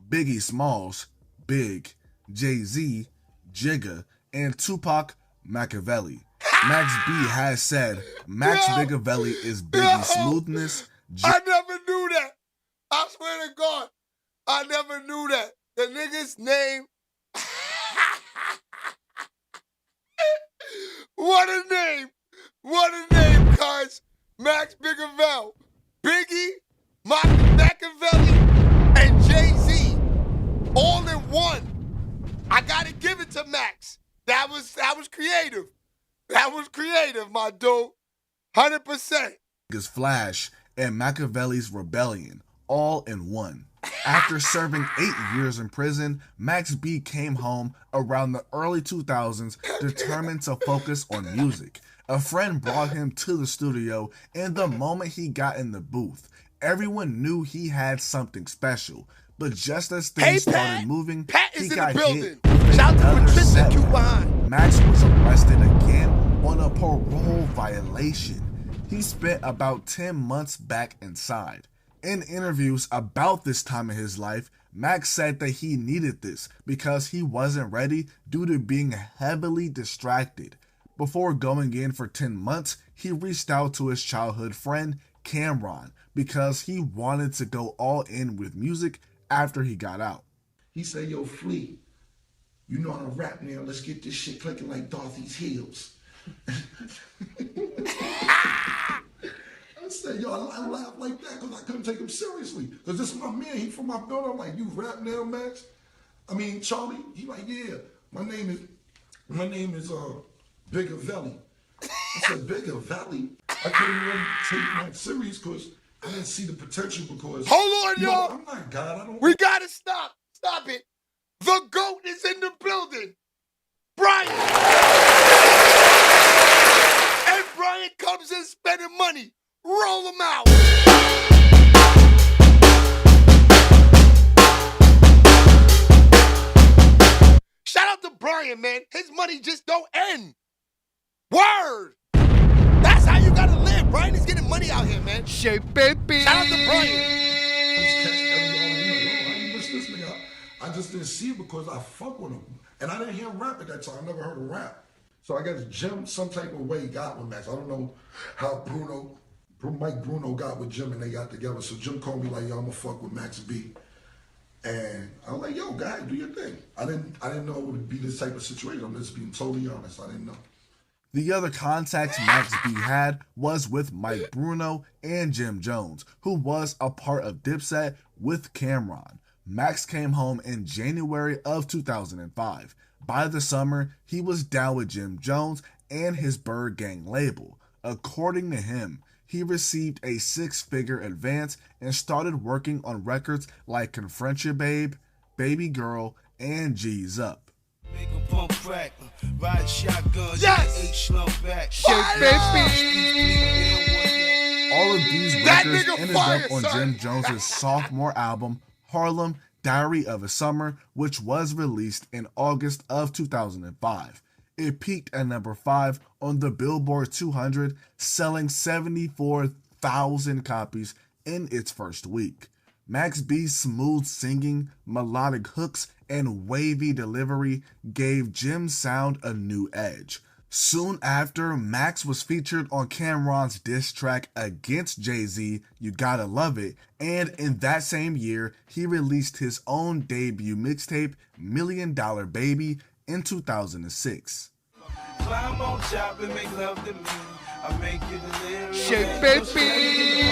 Biggie Smalls, Big, Jay-Z, Jigga, and Tupac Machiavelli. Max B has said Max Bigavelli is Biggie's smoothness. I never knew that. I swear to God, I never knew that. The nigga's name. What a name. What a name, cuz. Max Bigavelli, Biggie, Machiavelli, and Jay-Z all in one. I gotta give it to Max. That was creative. That was creative, my dude. 100%. Flash and Machiavelli's Rebellion, all in one. After serving 8 years in prison, Max B came home around the early 2000s, determined to focus on music. A friend brought him to the studio, and the moment he got in the booth, everyone knew he had something special. But just as things started moving, he got hit with another setback. Max was arrested again on a parole violation. He spent about 10 months back inside. In interviews about this time in his life, Max said that he needed this because he wasn't ready due to being heavily distracted. Before going in for 10 months, he reached out to his childhood friend Cameron because he wanted to go all in with music after he got out. He said, yo, Flea, you know how to rap now. Let's get this shit clicking like Dorothy's heels. I said, yo, I laugh like that because I couldn't take him seriously. Because this is my man. He from my building. I'm like, you rap now, Max? I mean, Charlie? He like, yeah. My name is Bigger Valley. I said, Bigger Valley? I couldn't even take Max serious because I didn't see the potential because... Hold on, y'all. I'm not God. I don't... We gotta stop. Stop it. The GOAT is in the building. Brian. And Brian comes in spending money. Roll him out. Shout out to Brian, man. His money just don't end. Word. That's how you gotta live. Brian is getting money out here, man. Shape baby. Shout out to Brian. I just didn't see it because I fuck with him. And I didn't hear him rap at that time. I never heard him rap. So I guess Jim, some type of way, got with Max. I don't know how Mike Bruno got with Jim and they got together. So Jim called me like, yo, I'm gonna fuck with Max B. And I was like, yo, go ahead, do your thing. I didn't know it would be this type of situation. I'm just being totally honest. I didn't know. The other contacts Max B had was with Mike Bruno and Jim Jones, who was a part of Dipset with Cameron. Max came home in January of 2005. By the summer, he was down with Jim Jones and his Bird Gang label. According to him, he received a 6-figure advance and started working on records like Confront Your Babe, Baby Girl, and G's Up. Yes! All of these records ended up on Jim Jones' sophomore album, Harlem, Diary of a Summer, which was released in August of 2005. It peaked at number 5 on the Billboard 200, selling 74,000 copies in its first week. Max B's smooth singing, melodic hooks, and wavy delivery gave Jim's sound a new edge. Soon after, Max was featured on Cameron's diss track against Jay-Z, You Gotta Love It, and in that same year, he released his own debut mixtape, $1 Million Baby, in 2006. Climb on top and make love to me. I make you delirious. Shake baby.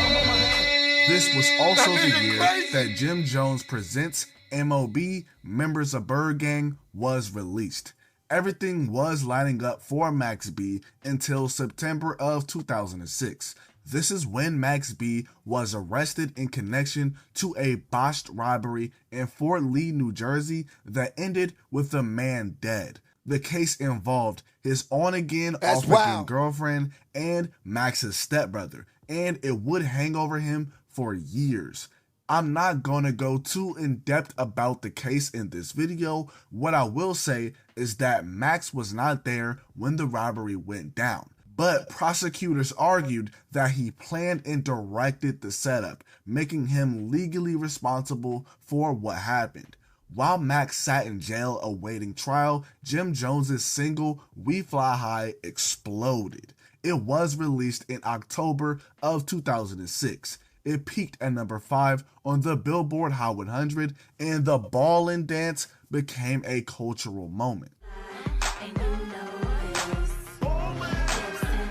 This was also the year that Jim Jones Presents M.O.B. Members of Bird Gang was released. Everything was lining up for Max B until September of 2006. This is when Max B was arrested in connection to a botched robbery in Fort Lee, New Jersey that ended with the man dead. The case involved his on-again, off-again girlfriend and Max's stepbrother, and it would hang over him for years. I'm not going to go too in-depth about the case in this video. What I will say is that Max was not there when the robbery went down. But prosecutors argued that he planned and directed the setup, making him legally responsible for what happened. While Max sat in jail awaiting trial, Jim Jones' single, We Fly High, exploded. It was released in October of 2006. It peaked at number 5 on the Billboard Hot 100, and the ballin' dance became a cultural moment.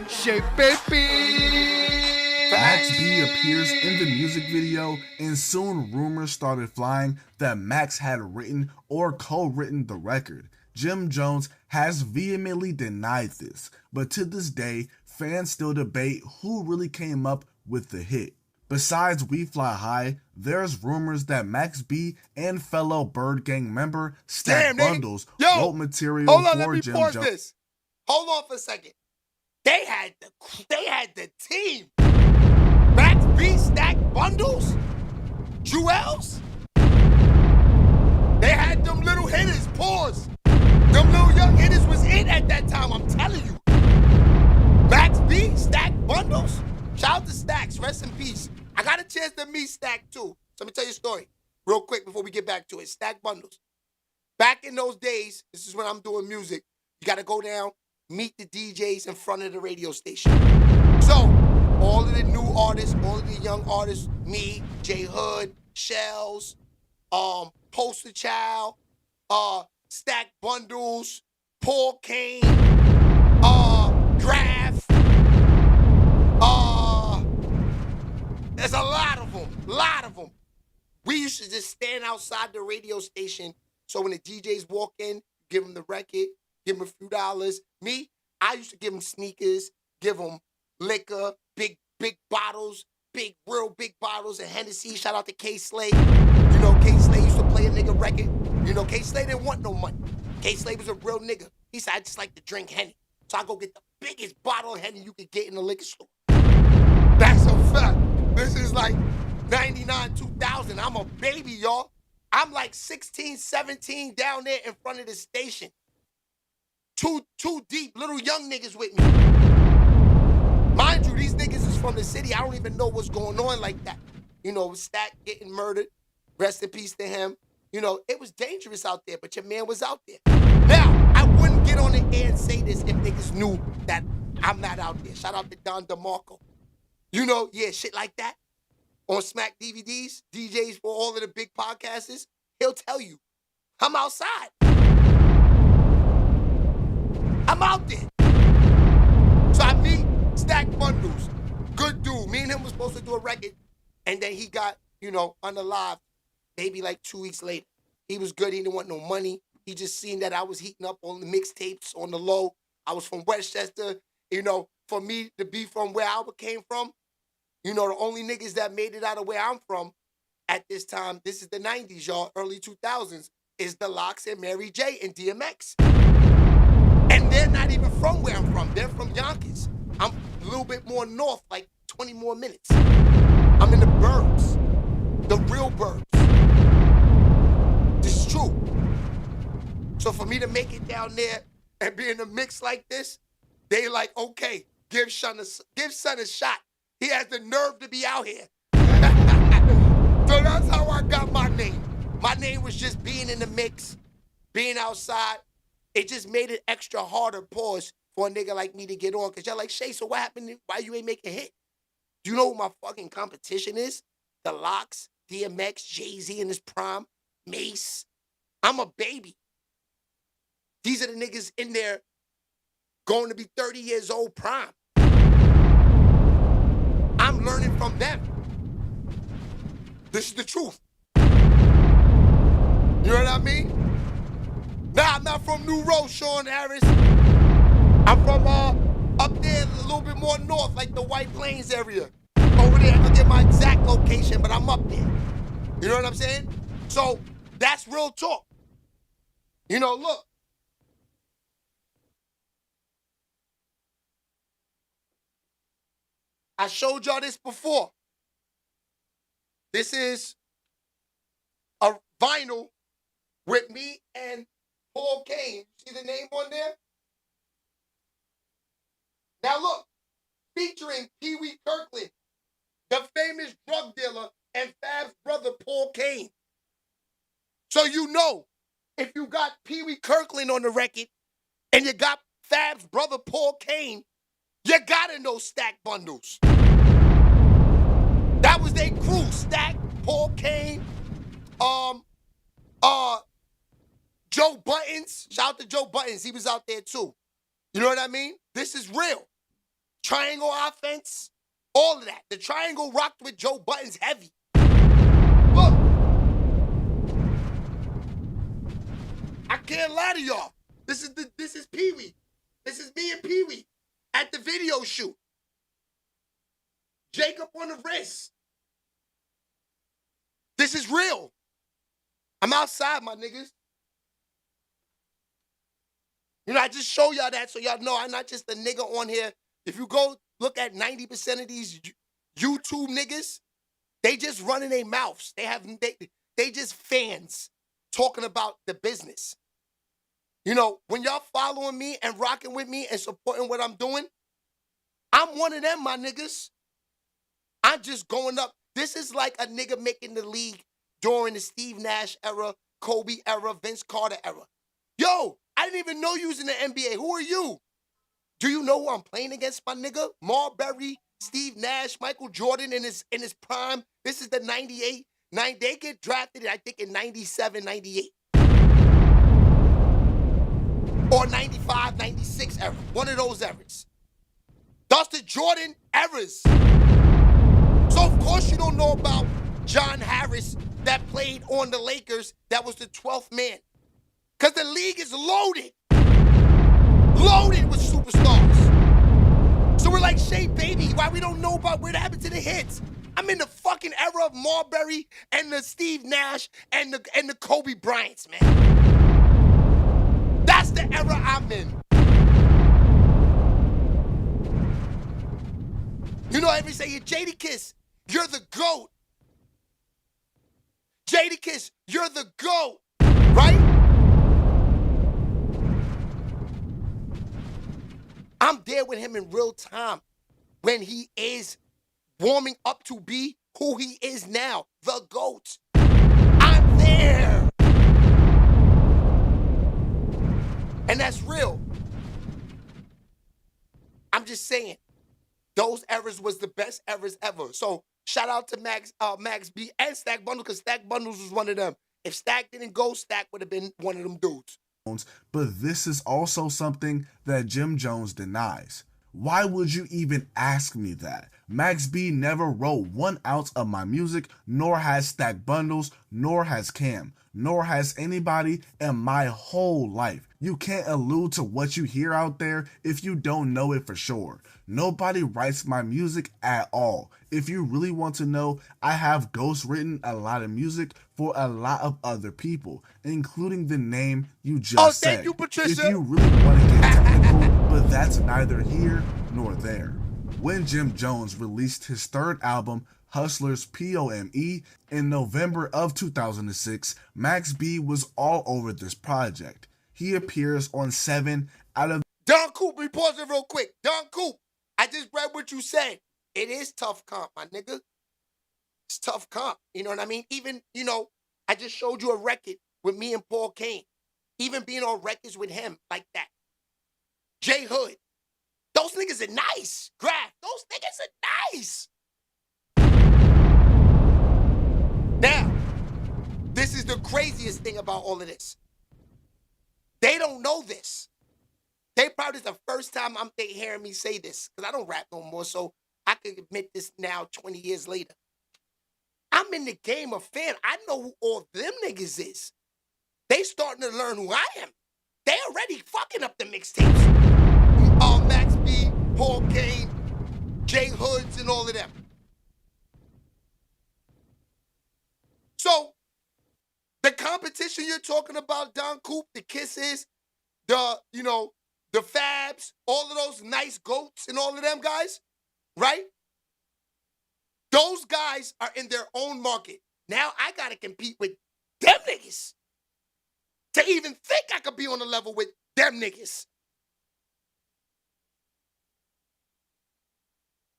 Shape baby. Max B appears in the music video, and soon rumors started flying that Max had written or co-written the record. Jim Jones has vehemently denied this, but to this day, fans still debate who really came up with the hit. Besides We Fly High, there's rumors that Max B and fellow Bird Gang member Stack Bundles wrote material hold on, for let me Jim pause Jones. this. Hold on for a second. They had the team. Max B, Stack Bundles, Jewels. They had them little hitters. Pause. Them little young hitters was in at that time. I'm telling you. Max B, Stack Bundles. Shout out to Stacks. Rest in peace. I got a chance chance to meet Stack too. So let me tell you a story real quick before we get back to it. Stack Bundles. Back in those days, this is when I'm doing music. You got to go down, meet the DJs in front of the radio station. So all of the new artists, all of the young artists, me, J Hood, Shells, Poster Child, Stack Bundles, Paul Kane, Graf. There's a lot of them. We used to just stand outside the radio station. So when the DJs walk in, give them the record, give them a few dollars. Me, I used to give them sneakers, give them liquor, big bottles, real big bottles of Hennessy. Shout out to K Slay. You know, K Slay used to play a nigga record. You know, K Slay didn't want no money. K Slay was a real nigga. He said, I just like to drink Henny. So I go get the biggest bottle of Henny you could get in the liquor store. That's a fact. This is like 99, 2000. I'm a baby, y'all. I'm like 16, 17 down there in front of the station. Too deep, little young niggas with me. Mind you, these niggas is from the city. I don't even know what's going on like that. You know, Stack getting murdered. Rest in peace to him. You know, it was dangerous out there, but your man was out there. Now, I wouldn't get on the air and say this if niggas knew that I'm not out there. Shout out to Don DeMarco. You know, yeah, shit like that. On Smack DVDs, DJs for all of the big podcasters, he'll tell you, I'm outside. I'm out there. So I meet Stack Bundles. Good dude. Me and him was supposed to do a record, and then he got, you know, unalived maybe like 2 weeks later. He was good. He didn't want no money. He just seen that I was heating up on the mixtapes on the low. I was from Westchester. You know, for me to be from where I came from, you know, the only niggas that made it out of where I'm from at this time, this is the 90s, y'all, early 2000s, is the Locks and Mary J and DMX. And they're not even from where I'm from. They're from Yonkers. I'm a little bit more north, like 20 more minutes. I'm in the burbs, the real burbs. This is true. So for me to make it down there and be in a mix like this, they like, okay, give son a shot. He has the nerve to be out here. So that's how I got my name. My name was just being in the mix, being outside. It just made it extra harder, pause, for a nigga like me to get on. Because y'all like, Shay, so what happened? Why you ain't making a hit? Do you know who my fucking competition is? The Locks, DMX, Jay-Z in his prime, Mace. I'm a baby. These are the niggas in there going to be 30 years old prime. I'm learning from them. This is the truth. You know what I mean? Nah, I'm not from New Road, Sean Harris. I'm from up there a little bit more north, like the White Plains area. Over there, I don't get my exact location, but I'm up there. You know what I'm saying? So that's real talk. You know, look. I showed y'all this before. This is a vinyl with me and Paul Kane. See the name on there? Now look, featuring Pee Wee Kirkland, the famous drug dealer, and Fab's brother Paul Kane. So you know, if you got Pee Wee Kirkland on the record and you got Fab's brother Paul Kane, you gotta know Stack Bundles. That was their crew, Stack, Paul Kane, Joe Buttons. Shout out to Joe Buttons, he was out there too. You know what I mean? This is real. Triangle offense, all of that. The triangle rocked with Joe Buttons heavy. Look. I can't lie to y'all. This is Pee Wee. This is me and Pee Wee at the video shoot. Jacob on the wrist. This is real. I'm outside, my niggas. You know, I just show y'all that so y'all know I'm not just a nigga on here. If you go look at 90% of these YouTube niggas, they just running their mouths. They just fans talking about the business. You know, when y'all following me and rocking with me and supporting what I'm doing, I'm one of them, my niggas. I'm just going up. This is like a nigga making the league during the Steve Nash era, Kobe era, Vince Carter era. Yo, I didn't even know you was in the NBA. Who are you? Do you know who I'm playing against, my nigga? Marbury, Steve Nash, Michael Jordan in his prime. This is the 98. They get drafted, I think, in 97, 98. Or 95, 96 era. One of those eras. That's the Jordan eras. So, of course, you don't know about John Harris that played on the Lakers that was the 12th man. Because the league is loaded. Loaded with superstars. So we're like, Shea Baby, why we don't know about what happened to the hits? I'm in the fucking era of Marbury and the Steve Nash and the Kobe Bryants, man. That's the era I'm in. You know, every say, Jadakiss, you're the GOAT. Jadakiss, you're the GOAT, right? I'm there with him in real time when he is warming up to be who he is now, the GOAT. I'm there. And that's real. I'm just saying, those eras was the best eras ever. So shout out to Max B and Stack Bundles, because Stack Bundles was one of them. If Stack didn't go, Stack would have been one of them dudes. But this is also something that Jim Jones denies. Why would you even ask me that? Max B never wrote 1 ounce of my music, nor has Stack Bundles, nor has Cam, nor has anybody in my whole life. You can't allude to what you hear out there if you don't know it for sure. Nobody writes my music at all. If you really want to know, I have ghostwritten a lot of music for a lot of other people, including the name you just said. Thank you, Patricia. If you really want to get technical, but that's neither here nor there. When Jim Jones released his 3rd album, Hustlers POME, in November of 2006, Max B was all over this project. He appears on 7 out of... Don Coop, we pause it real quick. Don Coop, I just read what you said. It is tough comp, my nigga. It's tough comp. You know what I mean? Even, you know, I just showed you a record with me and Paul Kane. Even being on records with him like that. J Hood. Those niggas are nice. Graph. Those niggas are nice. Now, this is the craziest thing about all of this. They don't know this. They probably the first time they hearing me say this, because I don't rap no more, so I can admit this now 20 years later. I'm in the game of fan. I know who all them niggas is. They starting to learn who I am. They already fucking up the mixtapes. Max B, Paul Kane, J Hoods, and all of them. So, the competition you're talking about, Don Coop, the Kisses, the Fabs, all of those nice goats and all of them guys, right? Those guys are in their own market. Now I gotta compete with them niggas to even think I could be on a level with them niggas.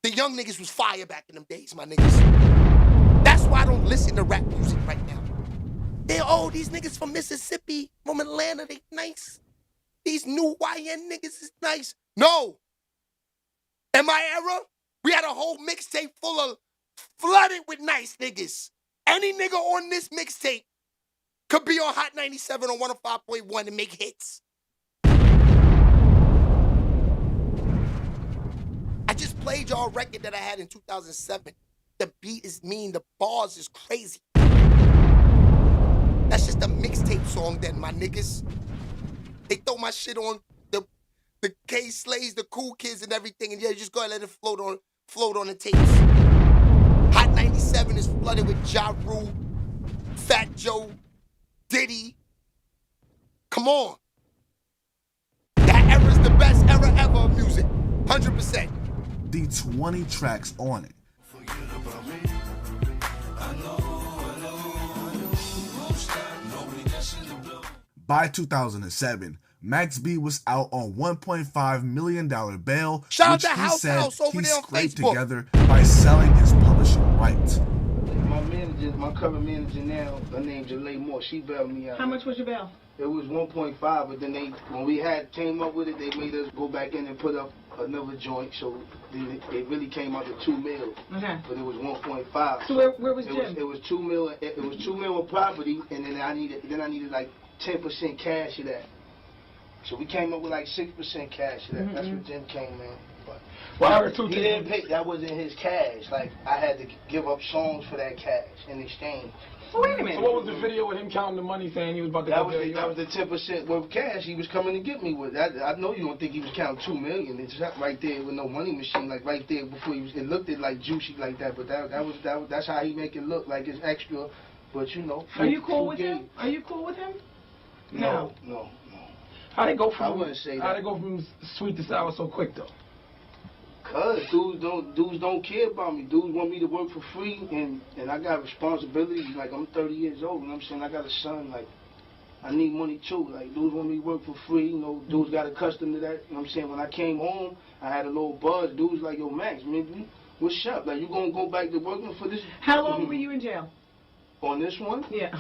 The young niggas was fire back in them days, my niggas. That's why I don't listen to rap music right now. These niggas from Mississippi, from Atlanta, they nice. These new YN niggas is nice. No. In my era, we had a whole mixtape flooded with nice niggas. Any nigga on this mixtape could be on Hot 97 or 105.1 and make hits. I just played y'all a record that I had in 2007. The beat is mean, the bars is crazy. That's just a mixtape song then, my niggas. They throw my shit on the K Slays, the Cool Kids and everything, and yeah, just go ahead and let it float on the tapes. Hot 97 is flooded with Ja Rule, Fat Joe, Diddy. Come on. That era's the best era ever of music. 100%. The 20 tracks on it. By 2007, Max B was out on $1.5 million bail, Shout which out to he House said over he there on scraped Facebook. together by selling his publishing rights. my current manager now, her name's Jalay Moore. She bailed me out. How much was your bail? It was 1.5, but then when we came up with it, they made us go back in and put up another joint. So it really came out to $2 million. Okay. But it was 1.5. So where was Jim? It was $2 million. It was $2 million property, and then I needed like 10% cash of that. So we came up with like 6% cash of that. That's what Jim came in. But he didn't pay. That wasn't his cash. Like I had to give up songs for that cash in exchange. Well, wait a minute. So what was the video with him counting the money, saying he was about to That was the 10% worth of cash he was coming to get me with. I know you don't think he was counting $2 million. It's not right there with no money machine, like right there before he was. It looked like juicy like that, but that's how he make it look like it's extra. But you know. Are you cool with him? Are you cool with him? No. How'd it go from? I wouldn't say that. How'd it go from sweet to sour so quick though? Cause dudes don't care about me. Dudes want me to work for free, and I got responsibilities. Like I'm 30 years old, you know what I'm saying? I got a son. Like I need money too. Like dudes want me to work for free. You know, dudes got accustomed to that. You know what I'm saying? When I came home, I had a little buzz. Dudes like, yo, Max, man, what's up? Like you gonna go back to working for this? How long were you in jail? On this one? Yeah.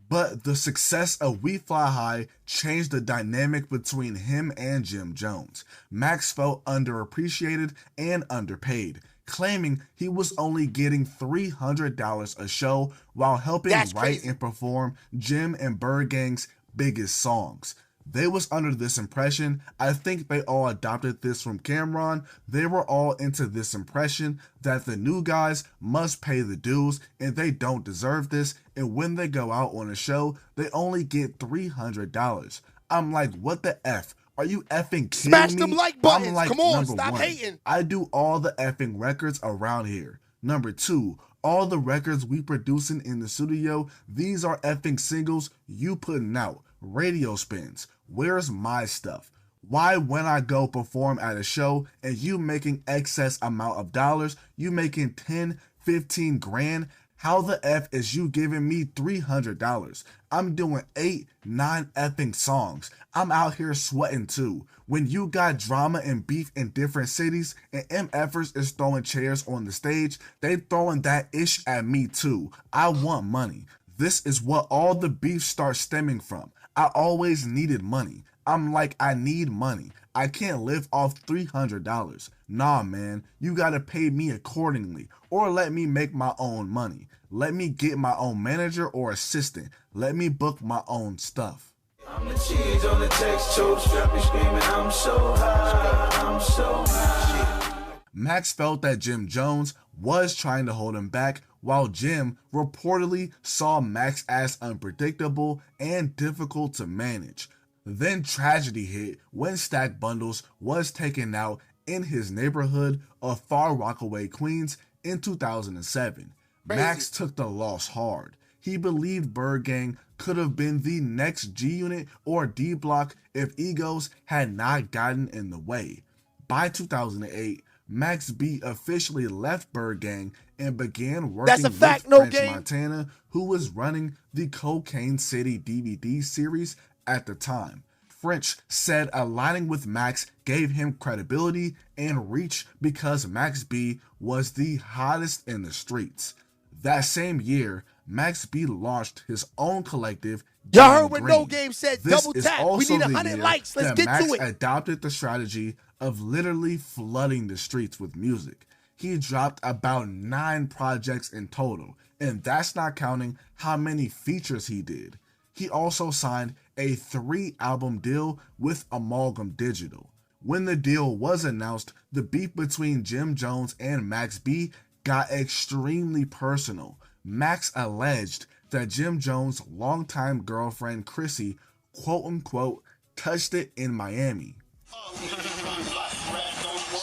But the success of We Fly High changed the dynamic between him and Jim Jones. Max felt underappreciated and underpaid, claiming he was only getting $300 a show while helping write and perform Jim and Bird Gang's biggest songs. They was under this impression, I think they all adopted this from Cameron, they were all into this impression that the new guys must pay the dues and they don't deserve this, and when they go out on a show, they only get $300. I'm like, what the F? Are you effing kidding Smash me? them like buttons. I'm like, Come on, number stop one, hating. I do all the effing records around here. Number two, all the records we producing in the studio, these are effing singles you putting out. Radio spins. Where's my stuff? Why when I go perform at a show and you making excess amount of dollars, you making 10, 15 grand, how the F is you giving me $300? I'm doing 8, 9 effing songs. I'm out here sweating too. When you got drama and beef in different cities and MFers is throwing chairs on the stage, they throwing that ish at me too. I want money. This is what all the beef starts stemming from. I always needed money. I'm like, I need money. I can't live off $300. Nah, man, you gotta pay me accordingly or let me make my own money. Let me get my own manager or assistant. Let me book my own stuff. I'm the cheese on the text, choke, strap me screaming, I'm so high, I'm so high. Max felt that Jim Jones was trying to hold him back, while Jim reportedly saw Max as unpredictable and difficult to manage. Then tragedy hit when Stack Bundles was taken out in his neighborhood of Far Rockaway, Queens in 2007. Max took the loss hard. He believed Bird Gang could have been the next G Unit or D Block if egos had not gotten in the way. By 2008, Max B officially left Bird Gang and began working with French Montana, who was running the Cocaine City DVD series at the time. French said aligning with Max gave him credibility and reach because Max B was the hottest in the streets. That same year, Max B launched his own collective. Y'all heard what Green. No Game said, This double is tap. We also need the 100 year likes. Let's that get Max to it. adopted the strategy of literally flooding the streets with music. He dropped about 9 projects in total, and that's not counting how many features he did. He also signed a 3-album deal with Amalgam Digital. When the deal was announced, the beef between Jim Jones and Max B got extremely personal. Max alleged that Jim Jones' longtime girlfriend Chrissy, quote unquote, touched it in Miami.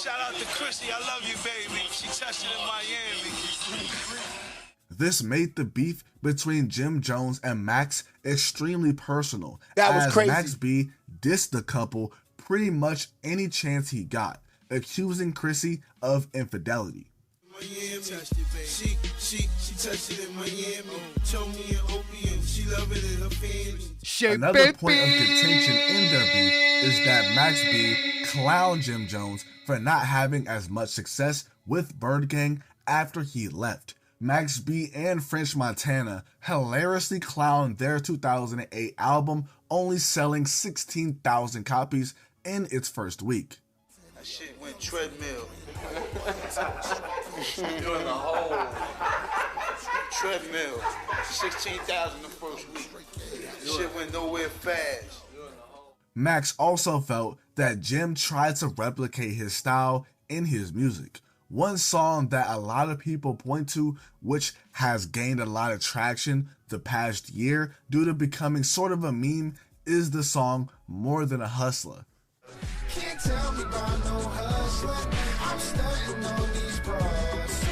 Shout out to Chrissy, I love you, baby. She touched it in Miami. This made the beef between Jim Jones and Max extremely personal. That was crazy. Max B dissed the couple pretty much any chance he got, accusing Chrissy of infidelity. Miami, she touched it in Miami. Told me an opium, she love it in her fanny. Another point of contention in their beef is that Max B clowned Jim Jones for not having as much success with Bird Gang after he left. Max B and French Montana hilariously clowned their 2008 album, only selling 16,000 copies in its first week. That shit went treadmill. Doing the whole treadmill. 16,000 the first week. Shit went nowhere fast. Max also felt that Jim tried to replicate his style in his music. One song that a lot of people point to, which has gained a lot of traction the past year due to becoming sort of a meme, is the song More Than a Hustler. Can't tell me about no hustler. I'm stunting on these bras.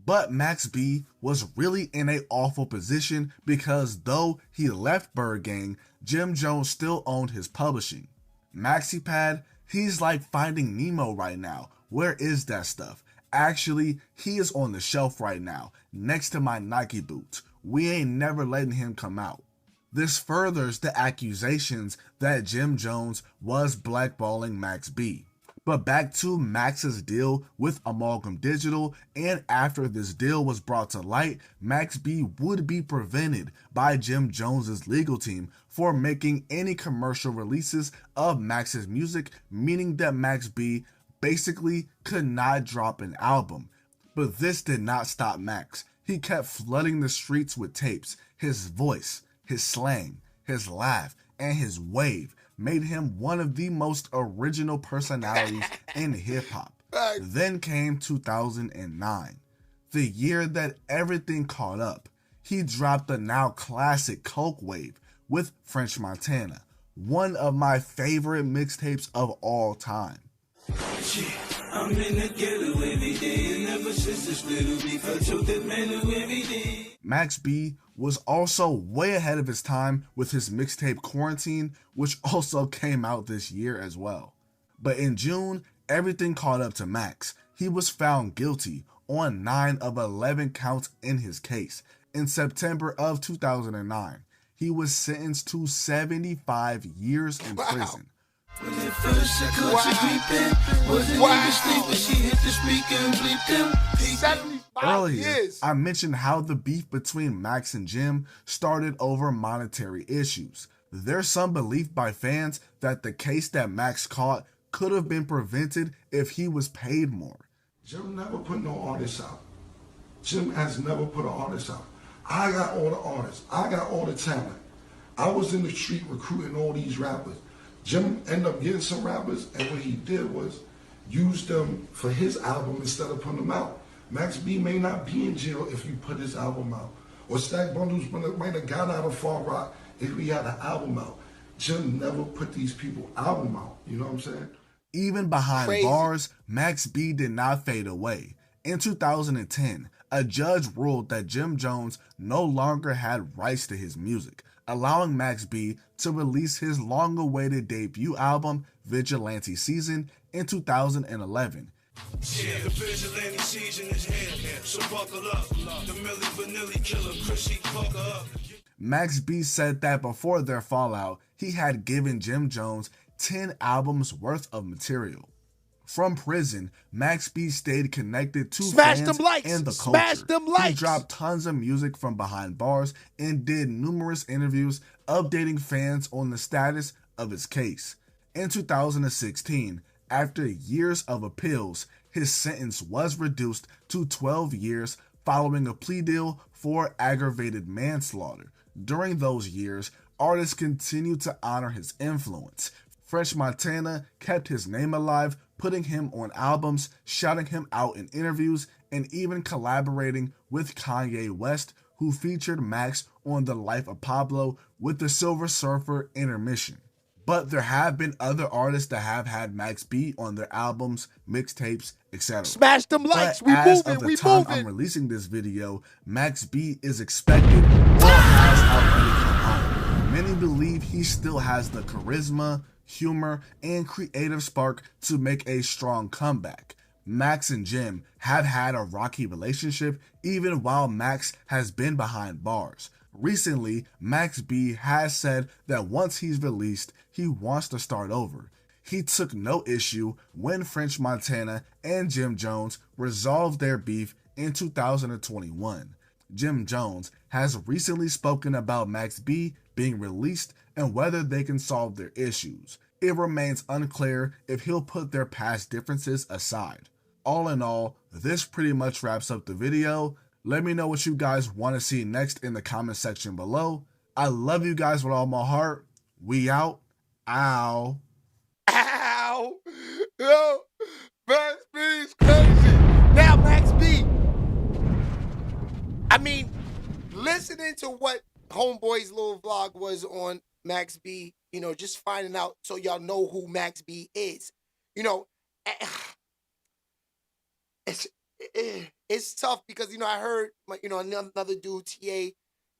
But Max B was really in an awful position because though he left Bird Gang, Jim Jones still owned his publishing. MaxiPad, he's like Finding Nemo right now. Where is that stuff? Actually, he is on the shelf right now, next to my Nike boots. We ain't never letting him come out. This furthers the accusations that Jim Jones was blackballing Max B. But back to Max's deal with Amalgam Digital, and after this deal was brought to light, Max B would be prevented by Jim Jones's legal team for making any commercial releases of Max's music, meaning that Max B basically could not drop an album. But this did not stop Max. He kept flooding the streets with tapes. His voice, his slang, his laugh, and his wave made him one of the most original personalities in hip-hop. Then came 2009, the year that everything caught up. He dropped the now classic Coke Wave with French Montana, one of my favorite mixtapes of all time. I'm in the ghetto every day, and ever since this little beef, I took that man to every day. Max B was also way ahead of his time with his mixtape Quarantine, which also came out this year as well. But in June, everything caught up to Max. He was found guilty on 9 of 11 counts in his case. In September of 2009, he was sentenced to 75 years in prison. When at first I caught you creeping, wasn't even sleeping, she hit the speaker and bleeped them. Earlier, I mentioned how the beef between Max and Jim started over monetary issues. There's some belief by fans that the case that Max caught could have been prevented if he was paid more. Jim never put no artists out. Jim has never put an artist out. I got all the artists. I got all the talent. I was in the street recruiting all these rappers. Jim ended up getting some rappers, and what he did was use them for his album instead of putting them out. Max B may not be in jail if you put his album out. Or Stack Bundles might have got out of Far Rock if we had an album out. Jim never put these people album out, you know what I'm saying? Even behind bars, Max B did not fade away. In 2010, a judge ruled that Jim Jones no longer had rights to his music, allowing Max B to release his long-awaited debut album, Vigilante Season, in 2011. Yeah, the vigilante season is here, so buckle up. The Milli Vanilli killer, Chrissy, fuck up. Max B said that before their fallout, he had given Jim Jones 10 albums worth of material. From prison, Max B stayed connected to fans and the culture. He dropped tons of music from behind bars and did numerous interviews updating fans on the status of his case. In 2016, after years of appeals, his sentence was reduced to 12 years following a plea deal for aggravated manslaughter. During those years, artists continued to honor his influence. French Montana kept his name alive, putting him on albums, shouting him out in interviews, and even collaborating with Kanye West, who featured Max on The Life of Pablo with the Silver Surfer Intermission. But there have been other artists that have had Max B on their albums, mixtapes, etc. Smash them likes, but as of the time I'm releasing this video, Max B is expected or has already come home. Many believe he still has the charisma, humor, and creative spark to make a strong comeback. Max and Jim have had a rocky relationship even while Max has been behind bars. Recently, Max B has said that once he's released, he wants to start over. he took no issue when French Montana and Jim Jones resolved their beef in 2021. Jim Jones has recently spoken about Max B being released and whether they can solve their issues. It remains unclear if he'll put their past differences aside. All in all, this pretty much wraps up the video. Let me know what you guys want to see next in the comment section below. I love you guys with all my heart. We out. Ow. Ow. Yo, Max B is crazy. Now, Max B, I mean, listening to what Homeboy's little vlog was on Max B, you know, just finding out so y'all know who Max B is. You know, it's tough because, you know, I heard, you know, another dude, TA,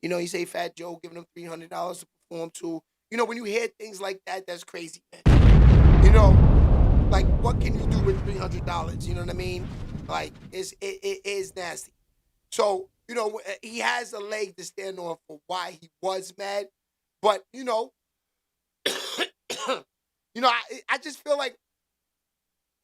you know, he say Fat Joe giving him $300 to perform to. You know, when you hear things like that, that's crazy, man. You know, like, what can you do with $300? You know what I mean? Like, it is nasty. So, you know, he has a leg to stand on for why he was mad. But, you know, I just feel like,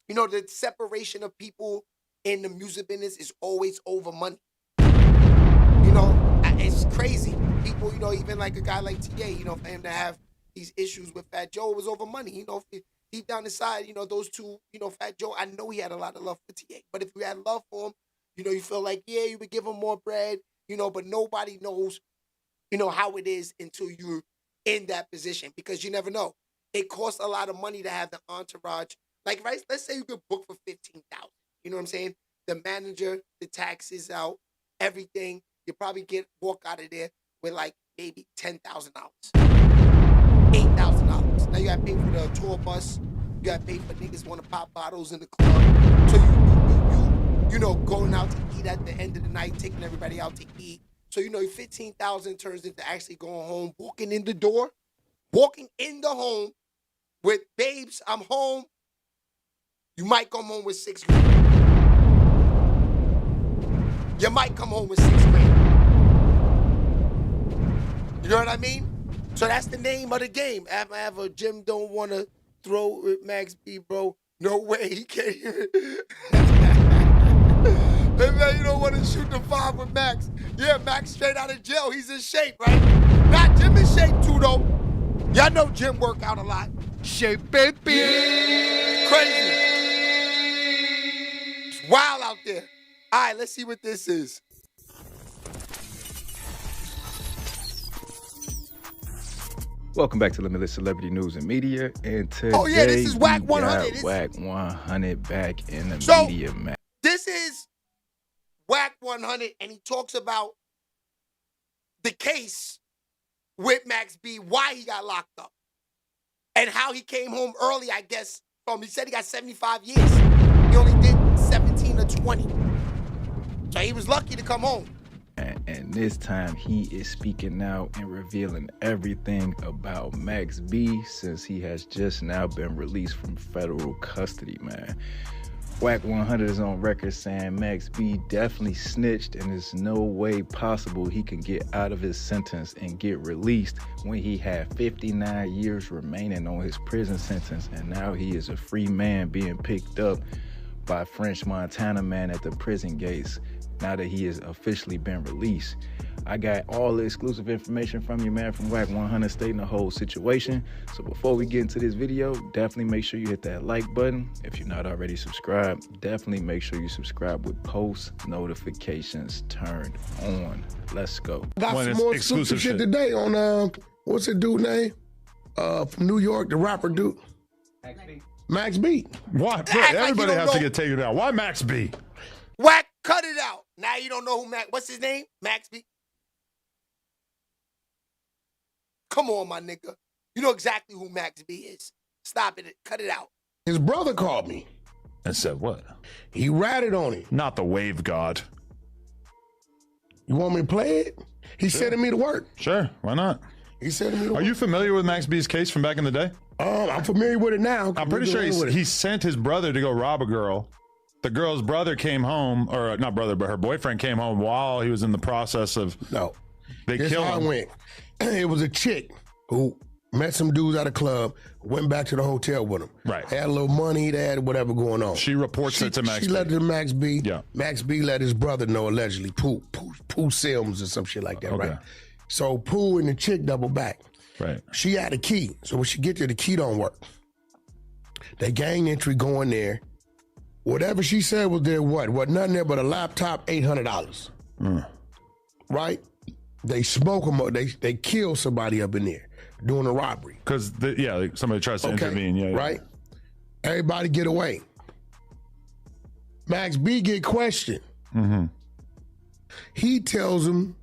you know, the separation of people in the music business is always over money. You know, it's crazy. People, you know, even like a guy like TA, you know, for him to have these issues with Fat Joe, it was over money. You know, deep down inside, you know, those two, you know, Fat Joe, I know he had a lot of love for TA. But if you had love for him, you know, you feel like, yeah, you would give him more bread, you know, but nobody knows, you know, how it is until you're in that position, because you never know. It costs a lot of money to have the entourage. Like, right, let's say you could book for $15,000. You know what I'm saying? The manager, the taxes out, everything. You probably walk out of there with like maybe $10,000, $8,000. Now you got to pay for the tour bus. You got to pay for niggas want to pop bottles in the club. So you know, going out to eat at the end of the night, taking everybody out to eat. So, you know, $15,000 turns into actually going home, walking in the door, walking in the home with babes, I'm home. You might come home with $6 grand. You might come home with $6 grand. You know what I mean? So that's the name of the game. Ever Jim don't want to throw with Max B, bro. No way, he can't even. Hey man, you don't want to shoot the 5 with Max. Yeah, Max straight out of jail. He's in shape, right? Not Jim in shape too, though. Y'all know Jim work out a lot. Shape, baby. Crazy. It's wild out there. All right, let's see what this is. Welcome back to Limitless Celebrity News and Media. And today, oh yeah, this is Wack 100. Wack 100 back in the media, man. This is Wack 100, and he talks about the case with Max B, why he got locked up, and how he came home early, I guess. He said he got 75 years. He only did 17 or 20. So he was lucky to come home. And this time he is speaking out and revealing everything about Max B, since he has just now been released from federal custody, man. Wack 100 is on record saying Max B definitely snitched, and there's no way possible he can get out of his sentence and get released when he had 59 years remaining on his prison sentence, and now he is a free man being picked up by French Montana man at the prison gates now that he has officially been released. I got all the exclusive information from you, man, from Wack 100 stating the whole situation. So before we get into this video, definitely make sure you hit that like button. If you're not already subscribed, definitely make sure you subscribe with post notifications turned on. Let's go. Got some more exclusive shit today on, what's the dude name? From New York, the rapper dude. Max B. Max B. Why? Everybody has to get taken out. Why Max B? Wack, cut it out. Now you don't know who what's his name? Max B. Come on, my nigga. You know exactly who Max B is. Stop it. Cut it out. His brother called me. And said what? He ratted on him. Not the wave god. You want me to play it? He's sending me to work. Sure, why not? He's sending me to work. Are you familiar with Max B's case from back in the day? I'm familiar with it now. I'm pretty sure he sent his brother to go rob a girl. The girl's brother came home, or not brother, but her boyfriend came home while he was in the process of... No. They This killed how him. It went. It was a chick who met some dudes at a club, went back to the hotel with him. Right. Had a little money, they had whatever going on. She reports it to Max She B. let it to Max B. Yeah. Max B let his brother know, allegedly, Pooh Sims or some shit like that, Okay. right? So Pooh and the chick double back. Right. She had a key. So when she get there, the key don't work. They gang entry go in there. Whatever she said was there, what nothing there but a laptop, $800. Right? They smoke them up. They kill somebody up in there doing a robbery. Because, somebody tries to intervene. Yeah. Right? Everybody get away. Max B get questioned. Mm-hmm. He tells him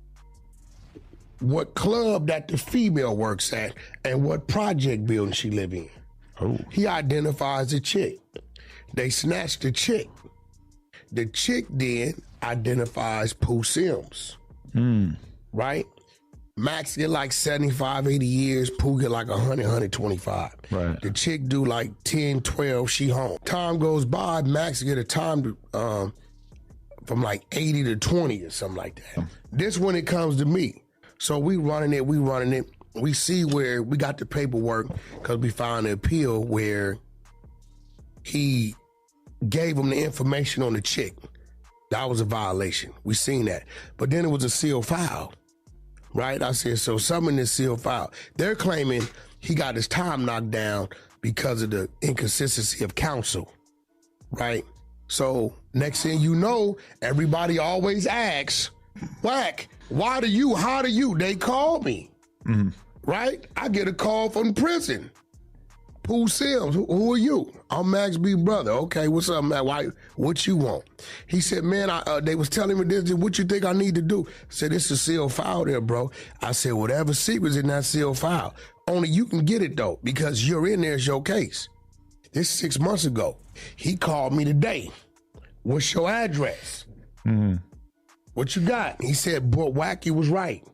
what club that the female works at and what project building she live in. Oh. He identifies the chick. They snatch the chick. The chick then identifies Pooh Sims. Right? Max get like 75, 80 years. Pooh get like 100, 125. Right. The chick do like 10, 12, she home. Time goes by, Max get a time to, from like 80 to 20 or something like that. This when it comes to me. So we running it. We see where we got the paperwork because we found an appeal where he gave him the information on the chick. That was a violation. We seen that. But then it was a sealed file, right? I said, so some in this sealed file. They're claiming he got his time knocked down because of the inconsistency of counsel, right? So next thing you know, everybody always asks, Wack, how do you? They call me, right? I get a call from prison. Pooh Sims, who are you? I'm Max B brother. Okay, what's up, man? What you want? He said, man, they was telling me this. What you think I need to do? I said, it's a sealed file there, bro. I said, whatever secret's in that sealed file, only you can get it though, because you're in there, it's your case. This 6 months ago. He called me today. What's your address? What you got? He said, boy, Wacky was right. I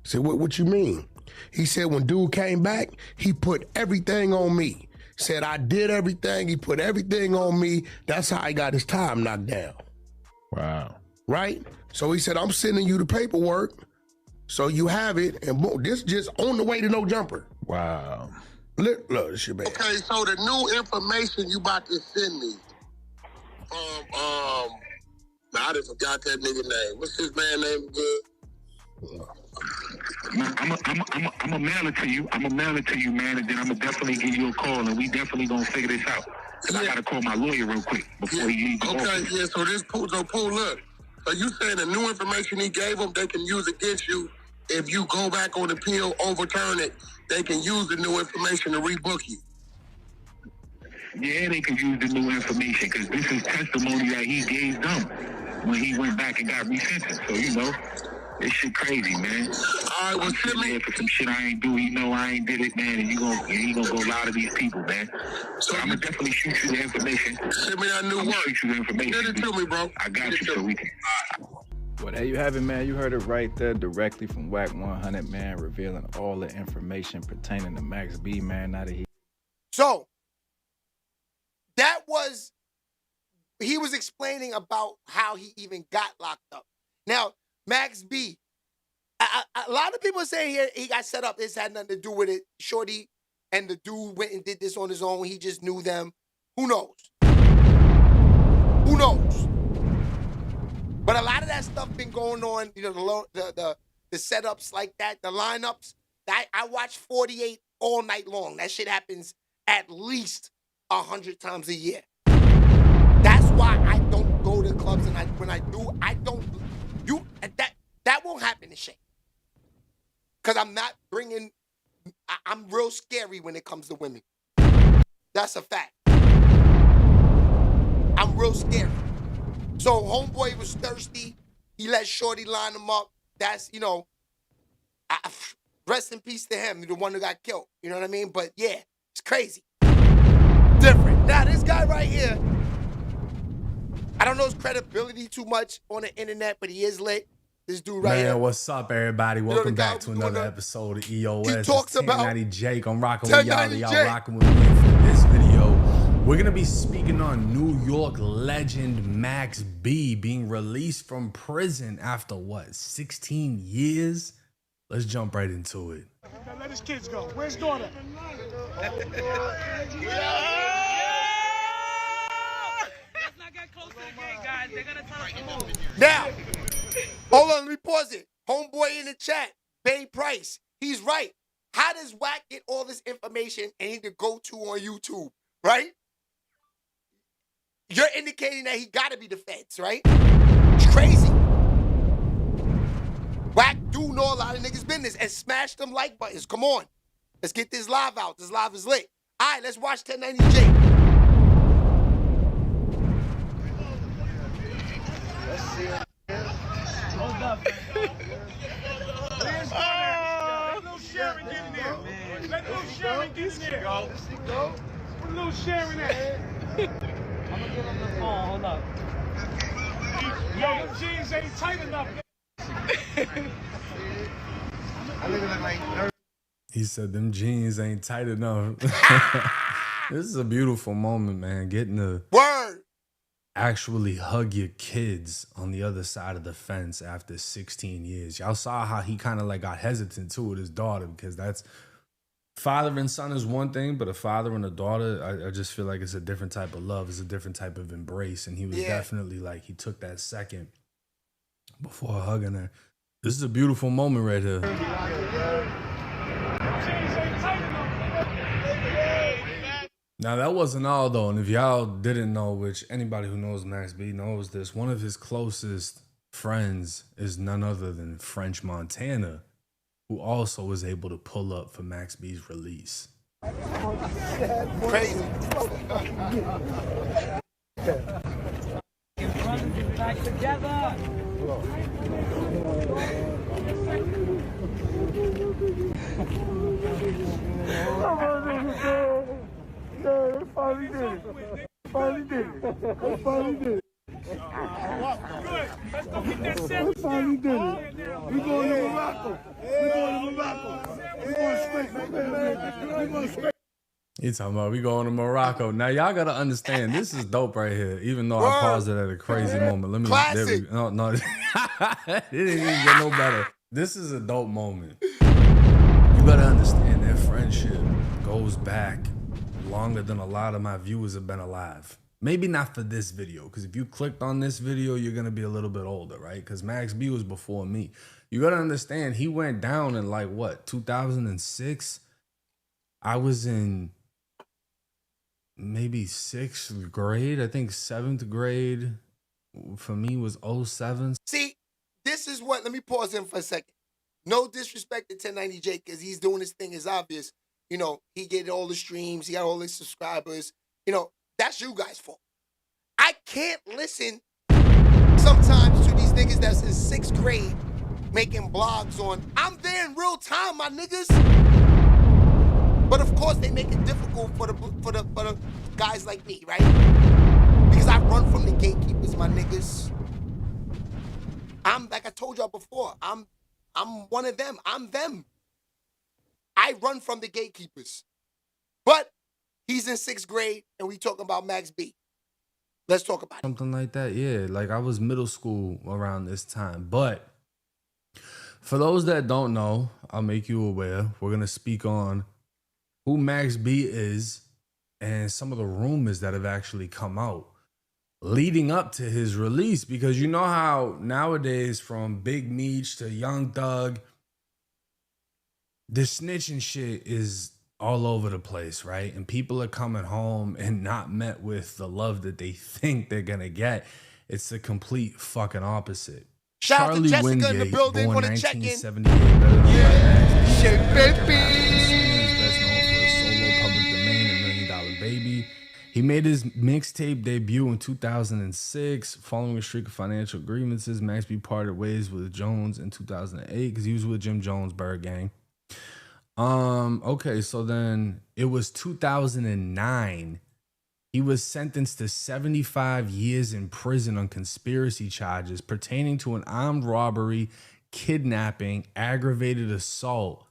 said, what you mean? He said, when dude came back, he put everything on me. Said, I did everything. He put everything on me. That's how he got his time knocked down. Wow. Right? So he said, I'm sending you the paperwork so you have it. And boom, this just on the way to No Jumper. Wow. Look, this shit, man. Okay, so the new information you about to send me from, I just forgot that nigga name. What's his man name good? I'm a mail it to you. I'm a mail it to you, man, and then I'm gonna definitely give you a call, and we definitely gonna figure this out. And I gotta call my lawyer real quick before he leaves. Okay, yeah. So this Pooh, look. So you saying the new information he gave them, they can use against you if you go back on appeal, overturn it. They can use the new information to rebook you. Yeah, they can use the new information because this is testimony that he gave them when he went back and got resentenced. So you know. This shit crazy, man. All right, well, send me for some shit I ain't do. You know I ain't did it, man, and you gonna go lie to these people, man. So I'm gonna definitely shoot you the information. Send me that new work. Shoot you the information. Send it to me, bro. I got you, so we can. Well, there you have it, man. You heard it right there, directly from Wack 100, man, revealing all the information pertaining to Max B, man. Now that So that was, he was explaining about how he even got locked up. Now, Max B, a lot of people are saying here he got set up. This had nothing to do with it. Shorty and the dude went and did this on his own. He just knew them. Who knows? Who knows? But a lot of that stuff been going on. You know, the setups like that, the lineups. I watch 48 all night long. That shit happens at least 100 times a year. That's why I don't go to clubs, and when I do, I don't. That won't happen to Shay. Because I'm not bringing, I'm real scary when it comes to women. That's a fact. I'm real scary. So homeboy was thirsty. He let Shorty line him up. That's, you know, rest in peace to him, the one who got killed. You know what I mean? But yeah, it's crazy. Different. Now this guy right here, I don't know his credibility too much on the internet, but he is lit. This dude right here. Man, what's up, everybody? Welcome back to another episode of EOS. He talks about 1090 Jake. I'm rocking with y'all. 1090 Y'all Jake. rocking with me for this video. We're gonna be speaking on New York legend Max B being released from prison after what, 16 years? Let's jump right into it. Let his kids go. Where's daughter? Now, hold on, let me pause it. Homeboy in the chat, Bay Price, he's right. How does Wack get all this information and he the go-to on YouTube, right? You're indicating that he gotta be the feds, right? It's crazy. Wack do know a lot of niggas' business and smash them like buttons. Come on. Let's get this live out. This live is lit. All right, let's watch 1090J. Hold up. Let little Sharon get in there. Let little Sharon get in there. Where little Sharon at? I'm gonna get on the phone. Hold up. Yo, them jeans ain't tight enough. He said them jeans ain't tight enough. This is a beautiful moment, man. Getting to actually hug your kids on the other side of the fence after 16 years. Y'all saw how he kind of like got hesitant too with his daughter, because that's father and son is one thing, but a father and a daughter, I just feel like it's a different type of love. It's a different type of embrace. And he was definitely like, he took that second before hugging her. This is a beautiful moment right here. Now, that wasn't all, though, and if y'all didn't know, which anybody who knows Max B knows this, one of his closest friends is none other than French Montana, who also was able to pull up for Max B's release. Crazy. Back together. Yeah, they finally did it. Finally did it. They finally did it. Good. Let's go get that set. They finally did it. We going to Morocco. We going to Morocco. We going straight. We going straight. He talking about we going to Morocco. Now y'all gotta understand, this is dope right here. Even though I paused it at a crazy moment. Let me. Classic. No, it didn't even get no better. This is a dope moment. You gotta understand that friendship goes back longer than a lot of my viewers have been alive. Maybe not for this video, because if you clicked on this video, you're gonna be a little bit older, right? Because Max B was before me. You gotta understand, he went down in like what, 2006? I was in maybe 6th grade. I think 7th grade for me was 07. See, this is what, let me pause him for a second. No disrespect to 1090J, because he's doing his thing, is obvious. You know, he get all the streams, he got all his subscribers. You know, that's you guys' fault. I can't listen sometimes to these niggas that's in 6th grade making blogs on, I'm there in real time, my niggas. But of course, they make it difficult for the guys like me, right? Because I run from the gatekeepers, my niggas. I'm, like I told y'all before, I'm one of them. I'm them. I run from the gatekeepers. But he's in 6th grade, and we talking about Max B. Let's talk about it. Something like that, yeah. Like I was middle school around this time. But for those that don't know, I'll make you aware. We're gonna speak on who Max B is and some of the rumors that have actually come out leading up to his release. Because you know how nowadays, from Big Meech to Young Thug, the snitching shit is all over the place, right? And people are coming home and not met with the love that they think they're gonna get. It's the complete fucking opposite. Shout out to Jessica Wingate, in the building, born wanna check in. 1978, better known by Max B. Shit, baby. Best known for his solo Public Domain and $1 Million Baby. He made his mixtape debut in 2006. Following a streak of financial grievances, Max B parted ways with Jones in 2008 because he was with Jim Jones' Bird Gang. Okay, so then it was 2009. He was sentenced to 75 years in prison on conspiracy charges pertaining to an armed robbery, kidnapping, aggravated assault,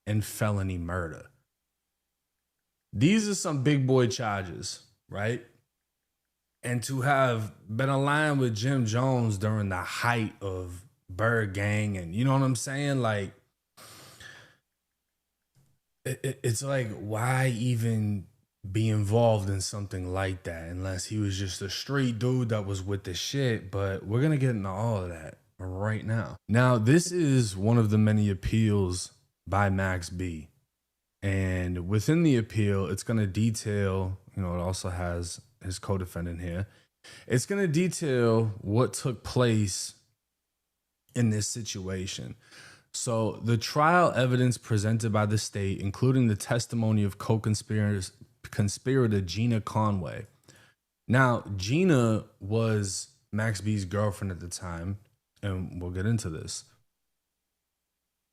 and felony murder. These are some big boy charges, right? And to have been aligned with Jim Jones during the height of Bird Gang, and you know what I'm saying? Like, It's like, why even be involved in something like that unless he was just a street dude that was with the shit? But we're gonna get into all of that right now. Now, this is one of the many appeals by Max B. And within the appeal, it's going to detail, it also has his co-defendant here. It's going to detail what took place in this situation. So the trial evidence presented by the state, including the testimony of co-conspirator Gina Conway. Now, Gina was Max B's girlfriend at the time, and we'll get into this.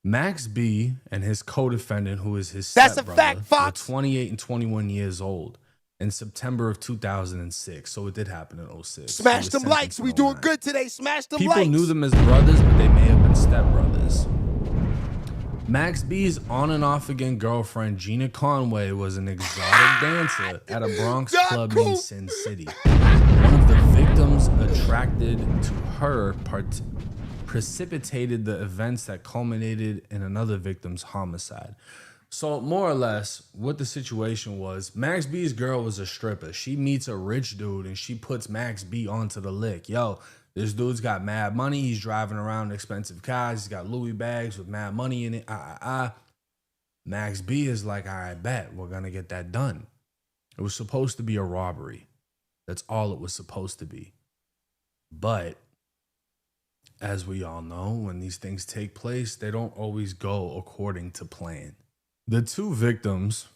Max B and his co-defendant, who is his stepbrother, were 28 and 21 years old in September of 2006. So it did happen in 06. Smash them likes. We doing good today. Smash them likes. People knew them as brothers, but they may have been stepbrothers. Max B's on and off again girlfriend, Gina Conway, was an exotic dancer at a Bronx club in Sin City. One of the victims attracted to her precipitated the events that culminated in another victim's homicide. So more or less what the situation was, Max B's girl was a stripper. She meets a rich dude and she puts Max B onto the lick. Yo, this dude's got mad money. He's driving around expensive cars. He's got Louis bags with mad money in it. Max B is like, all right, bet. We're going to get that done. It was supposed to be a robbery. That's all it was supposed to be. But as we all know, when these things take place, they don't always go according to plan. The two victims,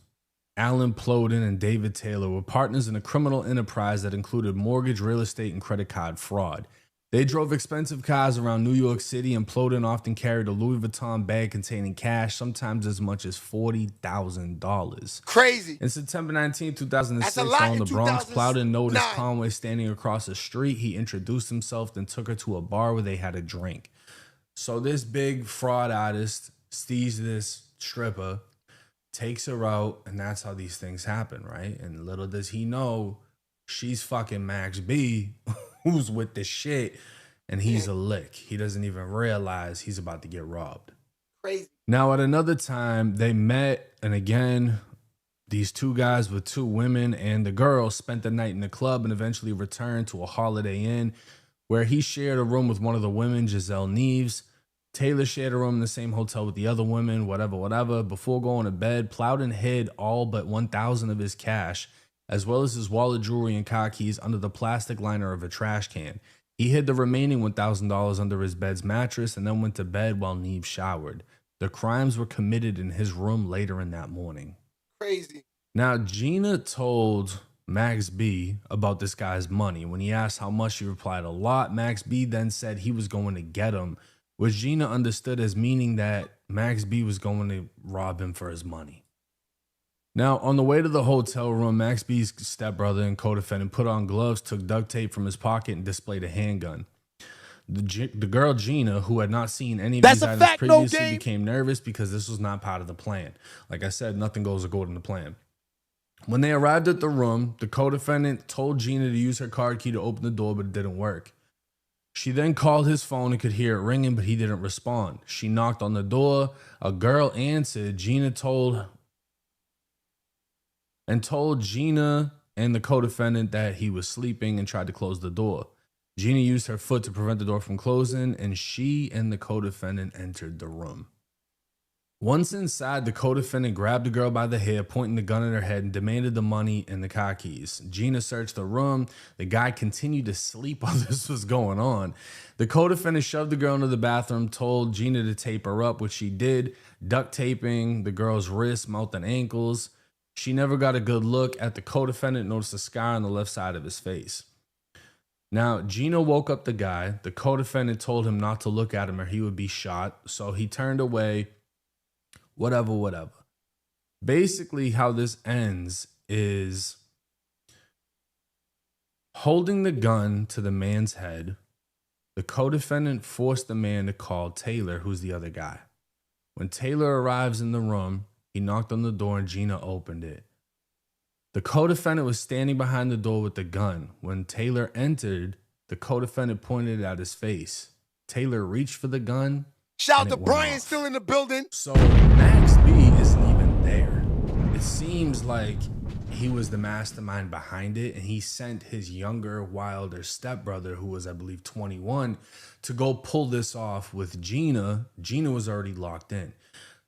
Alan Plowden and David Taylor, were partners in a criminal enterprise that included mortgage, real estate, and credit card fraud. They drove expensive cars around New York City, and Plowden often carried a Louis Vuitton bag containing cash, sometimes as much as $40,000. Crazy. In September 19, 2006, on the Bronx, Plowden noticed Conway standing across the street. He introduced himself, then took her to a bar where they had a drink. So this big fraud artist sees this stripper, takes her out, and that's how these things happen, right? And little does he know, she's fucking Max B, who's with the shit, and he's a lick. He doesn't even realize he's about to get robbed. Crazy. Now, at another time, they met, and again, these two guys with two women and the girl spent the night in the club and eventually returned to a Holiday Inn where he shared a room with one of the women, Giselle Neves. Taylor shared a room in the same hotel with the other women, whatever. Before going to bed, Plowden hid all but $1,000 of his cash, as well as his wallet, jewelry, and car keys under the plastic liner of a trash can. He hid the remaining $1,000 under his bed's mattress and then went to bed while Neves showered. The crimes were committed in his room later in that morning. Crazy. Now, Gina told Max B about this guy's money. When he asked how much, she replied, a lot. Max B then said he was going to get him, which Gina understood as meaning that Max B was going to rob him for his money. Now, on the way to the hotel room, Max B's stepbrother and co-defendant put on gloves, took duct tape from his pocket, and displayed a handgun. The girl, Gina, who had not seen any of these items previously, became nervous because this was not part of the plan. Like I said, nothing goes according to plan. When they arrived at the room, the co-defendant told Gina to use her card key to open the door, but it didn't work. She then called his phone and could hear it ringing, but he didn't respond. She knocked on the door. A girl answered. Gina told Gina and the co-defendant that he was sleeping and tried to close the door. Gina used her foot to prevent the door from closing, and she and the co-defendant entered the room. Once inside, the co-defendant grabbed the girl by the hair, pointing the gun at her head, and demanded the money and the car keys. Gina searched the room. The guy continued to sleep while this was going on. The co-defendant shoved the girl into the bathroom, told Gina to tape her up, which she did, duct taping the girl's wrists, mouth, and ankles. She never got a good look at the co-defendant, noticed a scar on the left side of his face. Now, Gina woke up the guy. The co-defendant told him not to look at him or he would be shot, so he turned away. Whatever. Basically, how this ends is holding the gun to the man's head. The co-defendant forced the man to call Taylor, who's the other guy. When Taylor arrives in the room, he knocked on the door and Gina opened it. The co-defendant was standing behind the door with the gun. When Taylor entered, the co-defendant pointed it at his face. Taylor reached for the gun. Shout out to Brian, still in the building. So Max B isn't even there. It seems like he was the mastermind behind it, and he sent his younger, wilder stepbrother, who was, I believe, 21, to go pull this off with Gina. Gina was already locked in.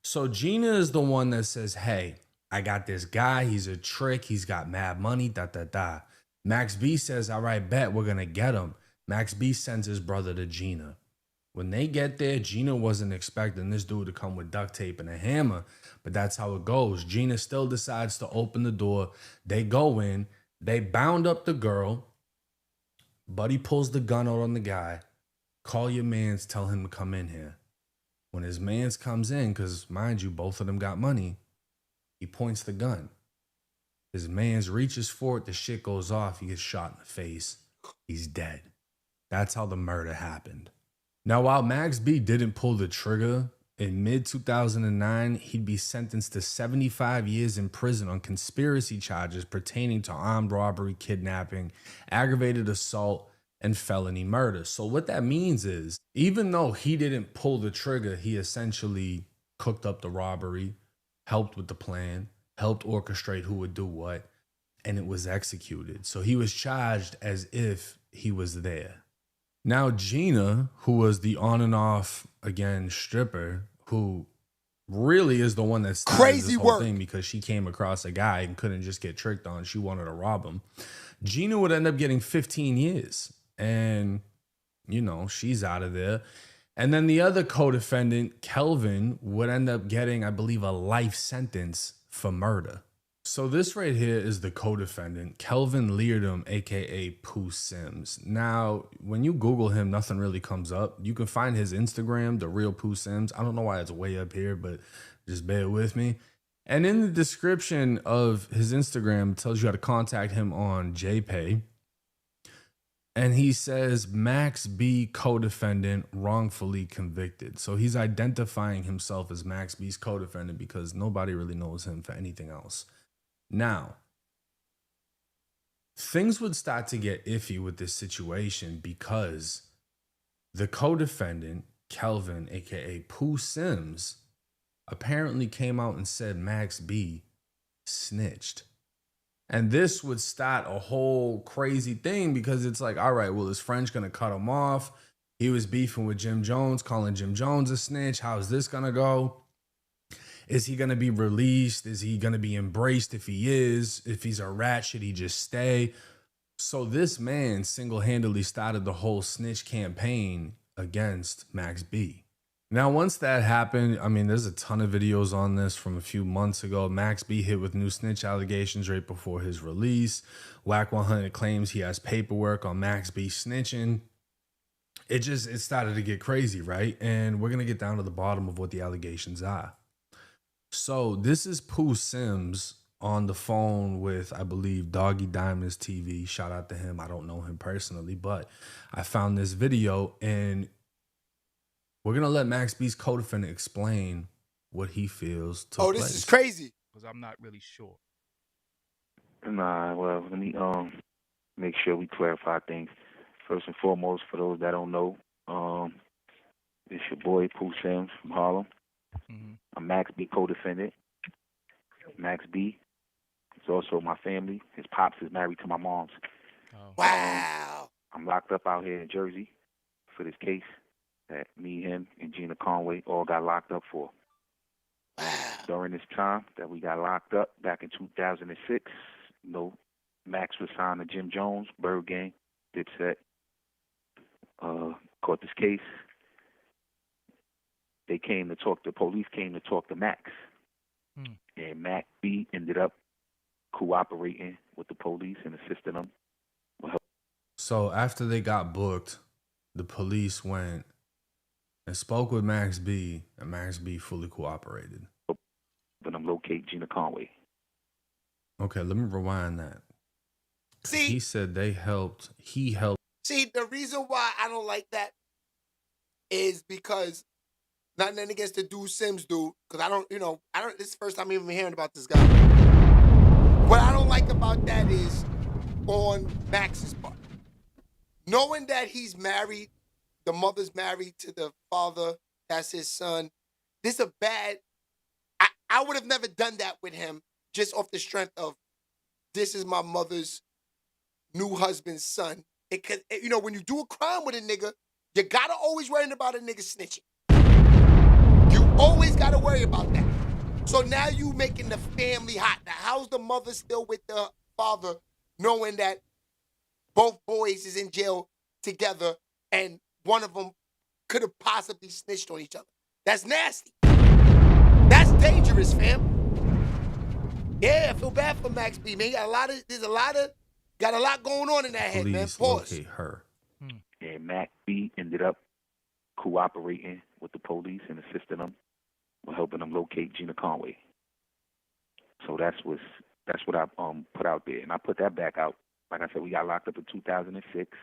So Gina is the one that says, hey, I got this guy. He's a trick. He's got mad money, da. Max B says, all right, bet, we're going to get him. Max B sends his brother to Gina. When they get there, Gina wasn't expecting this dude to come with duct tape and a hammer, but that's how it goes. Gina still decides to open the door. They go in. They bound up the girl. Buddy pulls the gun out on the guy. Call your mans, tell him to come in here. When his mans comes in, because mind you, both of them got money, he points the gun. His mans reaches for it. The shit goes off. He gets shot in the face. He's dead. That's how the murder happened. Now, while Max B didn't pull the trigger, in mid-2009, he'd be sentenced to 75 years in prison on conspiracy charges pertaining to armed robbery, kidnapping, aggravated assault, and felony murder. So what that means is, even though he didn't pull the trigger, he essentially cooked up the robbery, helped with the plan, helped orchestrate who would do what, and it was executed. So he was charged as if he was there. Now, Gina, who was the on and off, again, stripper, who really is the one that started Crazy this whole work. thing because she came across a guy and couldn't just get tricked on. She wanted to rob him. Gina would end up getting 15 years. And, you know, she's out of there. And then the other co-defendant, Kelvin, would end up getting, I believe, a life sentence for murder. So this right here is the co-defendant, Kelvin Leardom, a.k.a. Pooh Sims. Now, when you Google him, nothing really comes up. You can find his Instagram, The Real Pooh Sims. I don't know why it's way up here, but just bear with me. And in the description of his Instagram, it tells you how to contact him on JPay. And he says, Max B, co-defendant, wrongfully convicted. So he's identifying himself as Max B's co-defendant because nobody really knows him for anything else. Now, things would start to get iffy with this situation because the co-defendant, Kelvin, aka Pooh Sims, apparently came out and said Max B snitched. And this would start a whole crazy thing because it's like, all right, well, is French going to cut him off? He was beefing with Jim Jones, calling Jim Jones a snitch. How's this going to go? Is he going to be released? Is he going to be embraced if he is? If he's a rat, should he just stay? So this man single-handedly started the whole snitch campaign against Max B. Now, once that happened, I mean, there's a ton of videos on this from a few months ago. Max B hit with new snitch allegations right before his release. Wack 100 claims he has paperwork on Max B snitching. It started to get crazy, right? And we're going to get down to the bottom of what the allegations are. So this is Pooh Sims on the phone with, I believe, Doggy Diamonds TV. Shout out to him. I don't know him personally, but I found this video and we're going to let Max B's co-defendant explain what he feels took place. This is crazy. Because I'm not really sure. Nah, well, let me make sure we clarify things. First and foremost, for those that don't know, it's your boy Pooh Sims from Harlem. I'm Max B co-defendant. Max B is also my family. His pops is married to my mom's. Wow. I'm locked up out here in Jersey for this case that me, him, and Gina Conway all got locked up for. During this time that we got locked up back in 2006, you know, Max was signed to Jim Jones, Bird Gang, Dipset. Caught this case. The police came to talk to Max. And Max B ended up cooperating with the police and assisting them. So after they got booked, the police went and spoke with Max B, and Max B fully cooperated. But I'm locate Gina Conway. Okay, let me rewind that. See, he said he helped. See, the reason why I don't like that is because nothing against the dude Sims dude, because this is the first time I'm even hearing about this guy. What I don't like about that is on Max's part. Knowing that he's married, the mother's married to the father, that's his son. This is a bad, I would have never done that with him just off the strength of this is my mother's new husband's son. You know, when you do a crime with a nigga, you gotta always worry about a nigga snitching. You always gotta worry about that. So now you making the family hot. Now, how's the mother still with the father, knowing that both boys is in jail together and one of them could have possibly snitched on each other? That's nasty. That's dangerous, fam. Yeah, I feel bad for Max B, man. Got a lot going on in that head, man. Pause. Locate her. And Mac B ended up cooperating with the police and assisting them with helping them locate Gina Conway. So that's what I put out there, and I put that back out. Like I said, we got locked up in 2006.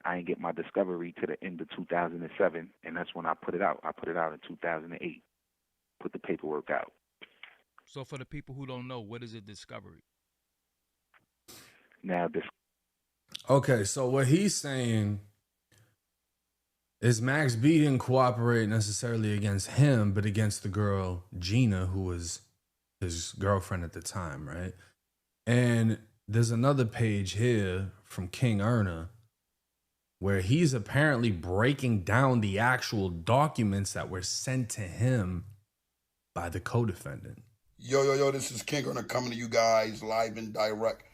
I didn't get my discovery to the end of 2007, and that's when I put it out. I put it out in 2008. Put the paperwork out. So for the people who don't know, what is a discovery? Now this. Okay, so what he's saying is Max B didn't cooperate necessarily against him, but against the girl Gina, who was his girlfriend at the time, right? And there's another page here from King Erna where he's apparently breaking down the actual documents that were sent to him by the co-defendant. Yo, this is King Erna coming to you guys live and direct.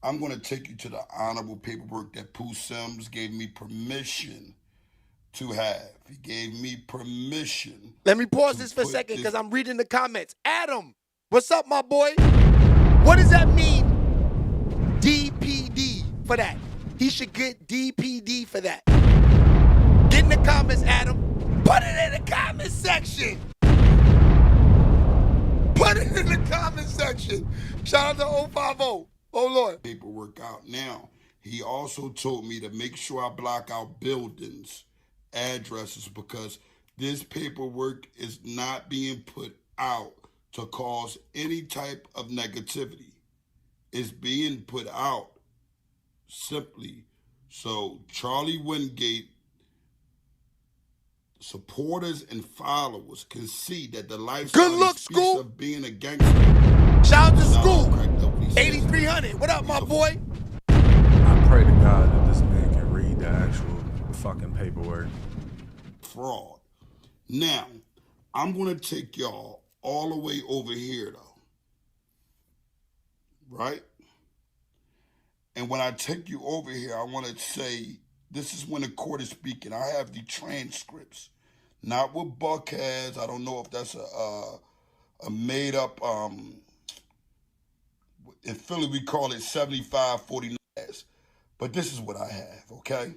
I'm going to take you to the honorable paperwork that Pooh Sims gave me permission to have. He gave me permission. Let me pause this for a second because I'm reading the comments. Adam, what's up, my boy? What does that mean? DPD for that. He should get DPD for that. Get in the comments, Adam. Put it in the comment section. Put it in the comment section. Shout out to 050. Oh, Lord. Paperwork out. Now, he also told me to make sure I block out buildings, addresses, because this paperwork is not being put out to cause any type of negativity. It's being put out simply so Charlie Wingate supporters and followers can see that the lifestyle speaks of being a gangster. Shout out to School. 8300. What up, my boy? I pray to God that this man can read the actual fucking paperwork. Fraud. Now, I'm going to take y'all all the way over here, though. Right? And when I take you over here, I want to say, this is when the court is speaking. I have the transcripts. Not what Buck has. I don't know if that's a made-up, in Philly we call it 75-49. But this is what I have, okay?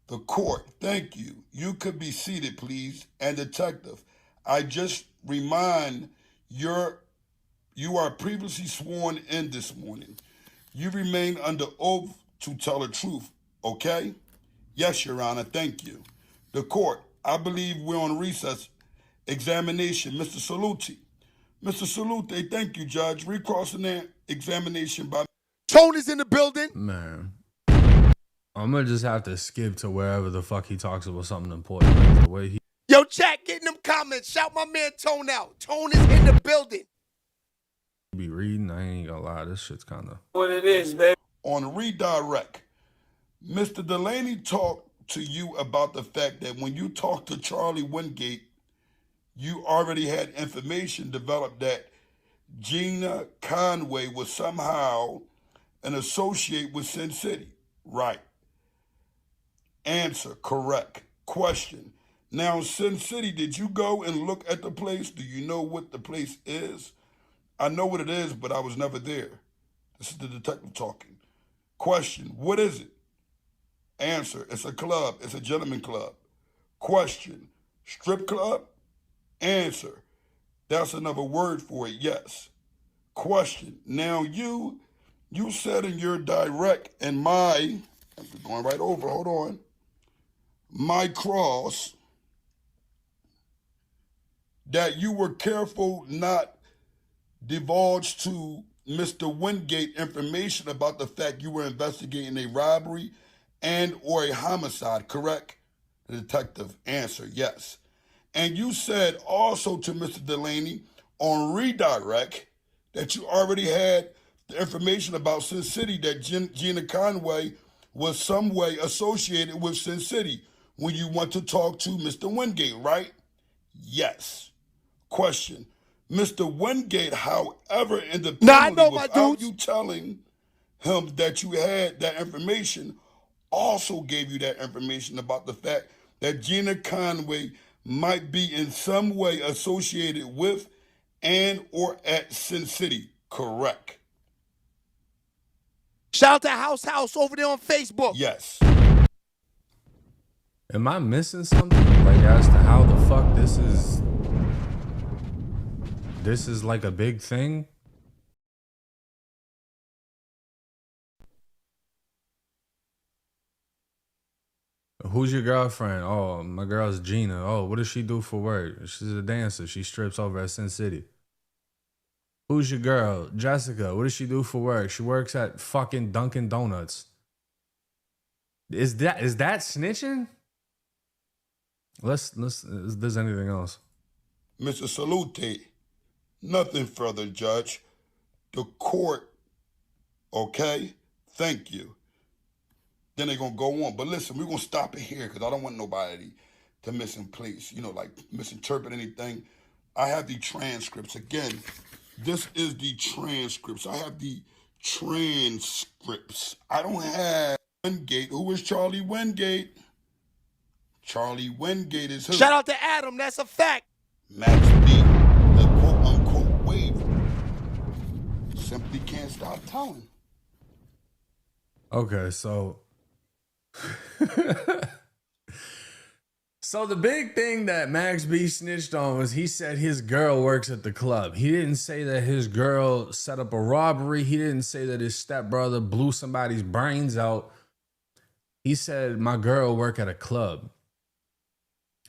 The court, thank you. You could be seated, please. And detective, I just remind you are previously sworn in this morning. You remain under oath to tell the truth, okay? Yes, Your Honor, thank you. The court, I believe we're on recess. Examination, Mr. Salute. Mr. Salute, thank you, Judge. Recrossing that examination by... Tone is in the building. Man. I'm going to just have to skip to wherever the fuck he talks about something important. The way he... Yo, chat, get in them comments. Shout my man Tone out. Tone is in the building. Be reading, I ain't gonna lie, this shit's kind of... What it is, baby. On redirect, Mr. Delaney talked to you about the fact that when you talked to Charlie Wingate, you already had information developed that Gina Conway was somehow an associate with Sin City. Right. Answer, correct. Question. Now, Sin City, did you go and look at the place? Do you know what the place is? I know what it is, but I was never there. This is the detective talking. Question, what is it? Answer, it's a club. It's a gentleman club. Question, strip club? Answer, that's another word for it, yes. Question, now you said in your direct and my, I'm going right over, hold on, my cross, that you were careful not divulge to Mr. Wingate information about the fact you were investigating a robbery and or a homicide, correct? The detective, answer, yes. And you said also to Mr. Delaney, on redirect that you already had the information about Sin City, that Gina Conway was some way associated with Sin City when you went to talk to Mr. Wingate, right? Yes. Question. Mr. Wingate, however, independently, without you telling him that you had that information, also gave you that information about the fact that Gina Conway might be in some way associated with and or at Sin City, correct? Shout out to House over there on Facebook. Yes. Am I missing something? Like, as to how the fuck this is like a big thing? Who's your girlfriend? Oh, my girl's Gina. Oh, what does she do for work? She's a dancer. She strips over at Sin City. Who's your girl? Jessica. What does she do for work? She works at fucking Dunkin' Donuts. Is that snitching? Let's if there's anything else. Mr. Salute, nothing further, Judge. The court, okay? Thank you. Then they're going to go on. But listen, we're going to stop it here because I don't want nobody to misinterpret anything. I have the transcripts. Again, this is the transcripts. I have the transcripts. I don't have Wingate. Who is Charlie Wingate? Charlie Wingate is who? Shout out to Adam. That's a fact. Max B, the quote-unquote wave. Simply can't stop telling. Okay, so... So the big thing that Max B snitched on was he said his girl works at the club. He didn't say that his girl set up a robbery. He didn't say that his stepbrother blew somebody's brains out. He said, my girl work at a club.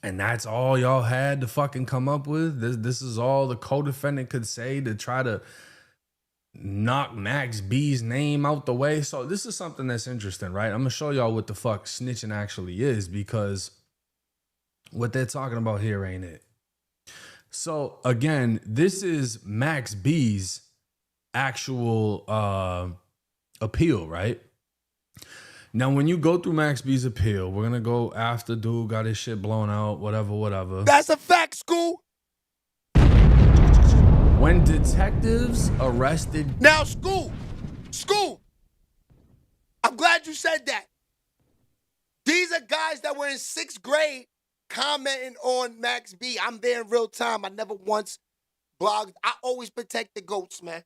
And that's all y'all had to fucking come up with? This is all the co-defendant could say to try to knock Max B's name out the way? So this is something that's interesting, right? I'm going to show y'all what the fuck snitching actually is, because what they're talking about here ain't it. So again, this is Max B's actual appeal, right? Now, when you go through Max B's appeal, we're going to go after dude got his shit blown out, whatever. That's a fact, School. When detectives arrested... Now, School, I'm glad you said that. These are guys that were in 6th grade commenting on Max B. I'm there in real time. I never once blogged. I always protect the goats, man.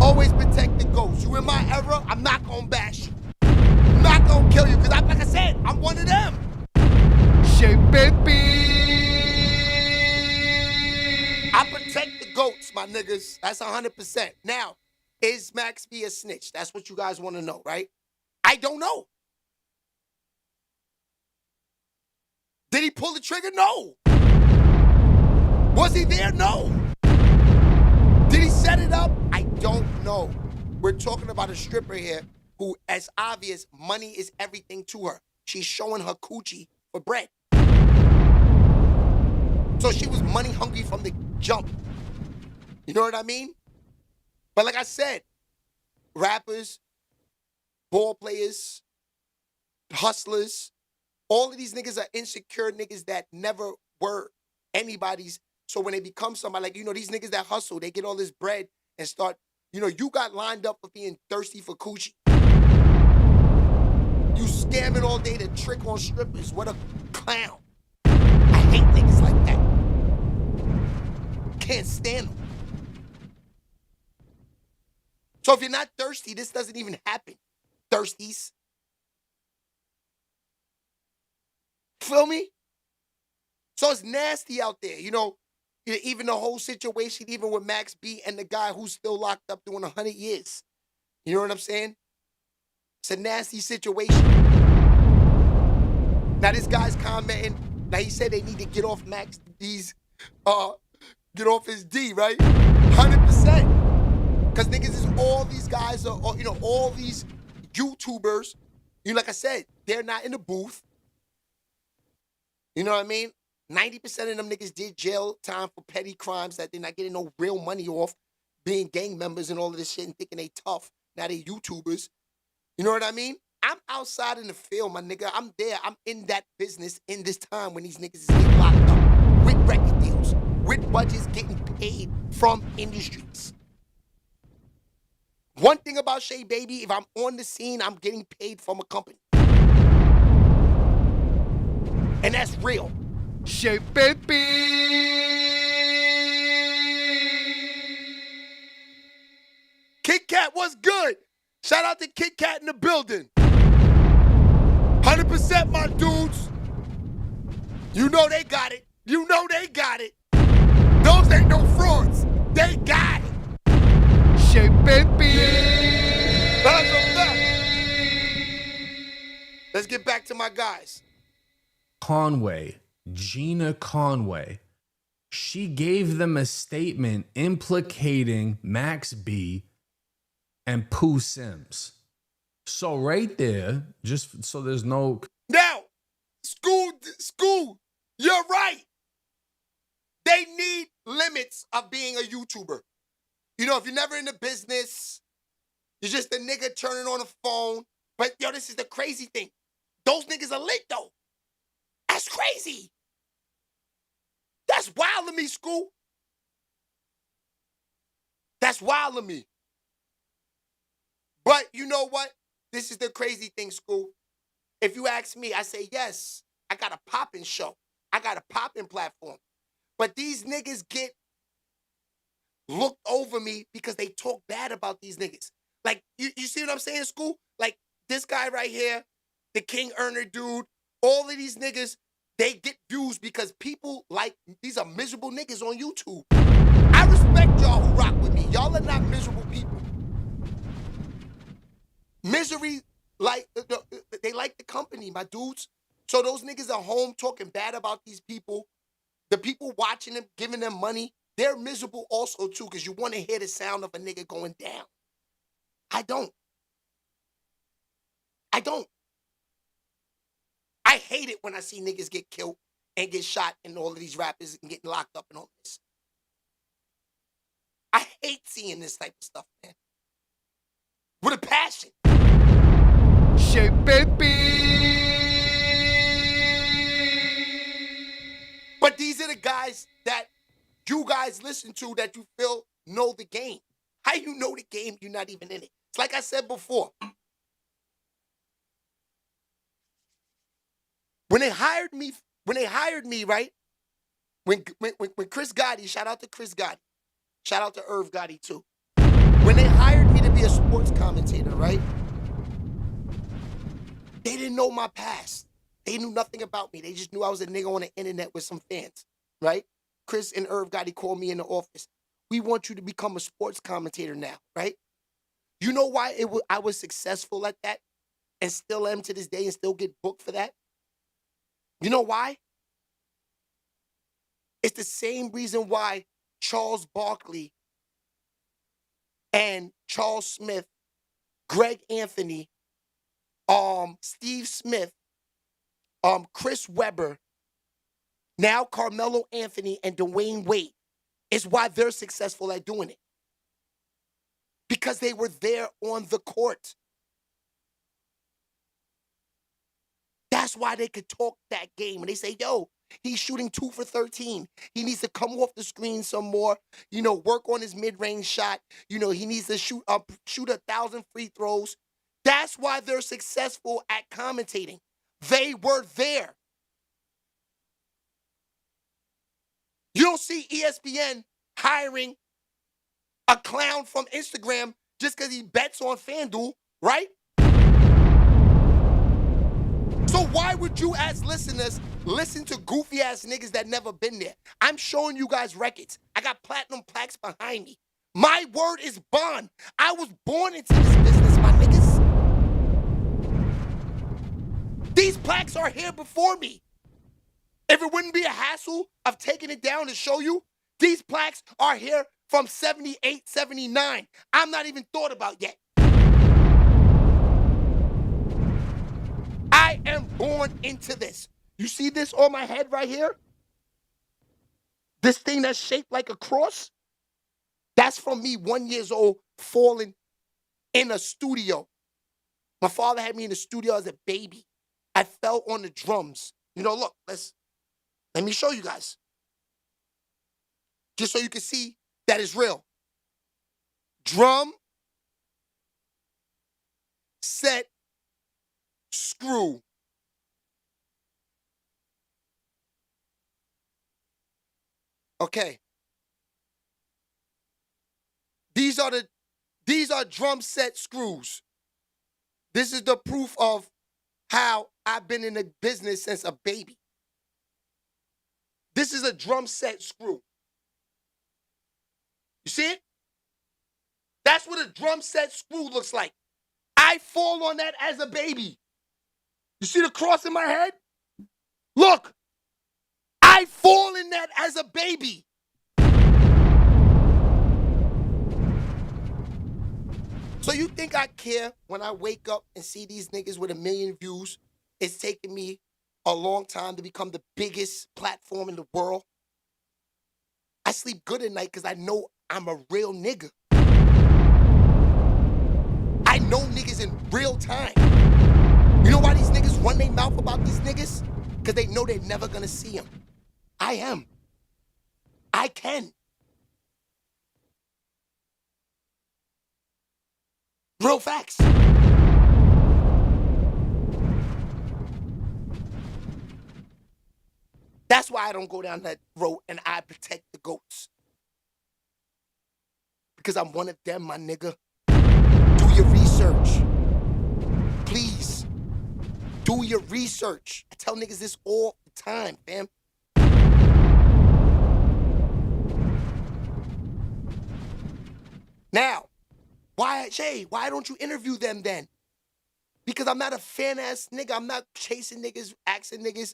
Always protect the goats. You in my era, I'm not going to bash you. I'm not going to kill you because, like I said, I'm one of them. Shit, baby. I protect the goats, my niggas. That's 100%. Now, is Max B a snitch? That's what you guys want to know, right? I don't know. Did he pull the trigger? No. Was he there? No. Did he set it up? I don't know. We're talking about a stripper here who, as obvious, money is everything to her. She's showing her coochie for bread. So she was money hungry from the jump. You know what I mean? But like I said, rappers, ball players, hustlers, all of these niggas are insecure niggas that never were anybody's. So when they become somebody, like, these niggas that hustle, they get all this bread and start, you got lined up for being thirsty for coochie. You scamming all day to trick on strippers. What a clown. I hate niggas like that. Can't stand them. So if you're not thirsty, this doesn't even happen. Thirsties. Feel me? So it's nasty out there, even the whole situation, even with Max B and the guy who's still locked up doing 100 years. You know what I'm saying? It's a nasty situation. Now this guy's commenting. Now he said they need to get off Max B's, get off his D, right? 100%. Because niggas is all these guys are, all these YouTubers. Like I said, they're not in the booth. You know what I mean? 90% of them niggas did jail time for petty crimes that they're not getting no real money off, being gang members and all of this shit and thinking they tough. Now they YouTubers. You know what I mean? I'm outside in the field, my nigga. I'm there. I'm in that business in this time when these niggas is getting locked up with record deals, with budgets getting paid from industries. One thing about Shay Baby, if I'm on the scene, I'm getting paid from a company. And that's real. Shay Baby. Kit Kat, what's good? Shout out to Kit Kat in the building. 100% my dudes. You know they got it. You know they got it. Those ain't no frauds. They got it. Shay Baby. That's a fact. Let's get back to my guys. Conway, Gina Conway, she gave them a statement implicating Max B and Pooh Sims. So right there, just so there's no... Now, school, you're right. They need limits of being a YouTuber. You know, if you're never in the business, you're just a nigga turning on a phone. But, yo, this is the crazy thing. Those niggas are lit, though. That's crazy. That's wild to me, school. That's wild to me. But you know what? This is the crazy thing, school. If you ask me, I say, yes, I got a popping show. I got a popping platform. But these niggas get looked over me because they talk bad about these niggas. Like, you see what I'm saying, school? Like, this guy right here, the King Earner dude, all of these niggas, they get views because people like, these are miserable niggas on YouTube. I respect y'all who rock with me. Y'all are not miserable people. Misery, like, they like the company, my dudes. So those niggas are home talking bad about these people. The people watching them, giving them money, they're miserable also too because you want to hear the sound of a nigga going down. I don't. I hate it when I see niggas get killed and get shot and all of these rappers and getting locked up and all this. I hate seeing this type of stuff, man. With a passion. Shay Baby. But these are the guys that you guys listen to that you feel know the game. How you know the game? You're not even in it. It's like I said before. When they hired me, right? When Chris Gotti, shout out to Chris Gotti. Shout out to Irv Gotti too. When they hired me to be a sports commentator, right? They didn't know my past. They knew nothing about me. They just knew I was a nigga on the internet with some fans, right? Chris and Irv Gotti called me in the office. We want you to become a sports commentator now, right? You know why I was successful at that and still am to this day and still get booked for that? You know why? It's the same reason why Charles Barkley and Charles Smith, Greg Anthony, Steve Smith, Chris Webber, now Carmelo Anthony and Dwayne Wade is why they're successful at doing it. Because they were there on the court. That's why they could talk that game. And they say, yo, he's shooting 2 for 13. He needs to come off the screen some more, work on his mid-range shot. He needs to shoot 1,000 free throws. That's why they're successful at commentating. They were there. You don't see ESPN hiring a clown from Instagram just because he bets on FanDuel, right? So why would you as listeners listen to goofy ass niggas that never been there? I'm showing you guys records. I got platinum plaques behind me. My word is bond. I was born into this business, my niggas. These plaques are here before me. If it wouldn't be a hassle of taking it down to show you, these plaques are here from 78, 79. I'm not even thought about yet. I am born into this. You see this on my head right here? This thing that's shaped like a cross, that's from me 1 year old falling in a studio. My father had me in the studio as a baby. I fell on the drums. You know, look, let me show you guys. Just so you can see that it's real. Drum, set, screw. Okay. These are drum set screws. This is the proof of how I've been in the business since a baby. This is a drum set screw. You see it? That's what a drum set screw looks like. I fall on that as a baby. You see the cross in my head? Look, I fall in that as a baby. So you think I care when I wake up and see these niggas with 1 million views? It's taking me a long time to become the biggest platform in the world. I sleep good at night because I know I'm a real nigga. I know niggas in real time. You know why these niggas run their mouth about these niggas? Because they know they're never gonna see them. I am. I can. Real facts. That's why I don't go down that road and I protect the goats. Because I'm one of them, my nigga. Do your research. Please. Do your research. I tell niggas this all the time, fam. Now, why don't you interview them then? Because I'm not a fan-ass nigga. I'm not chasing niggas, asking niggas,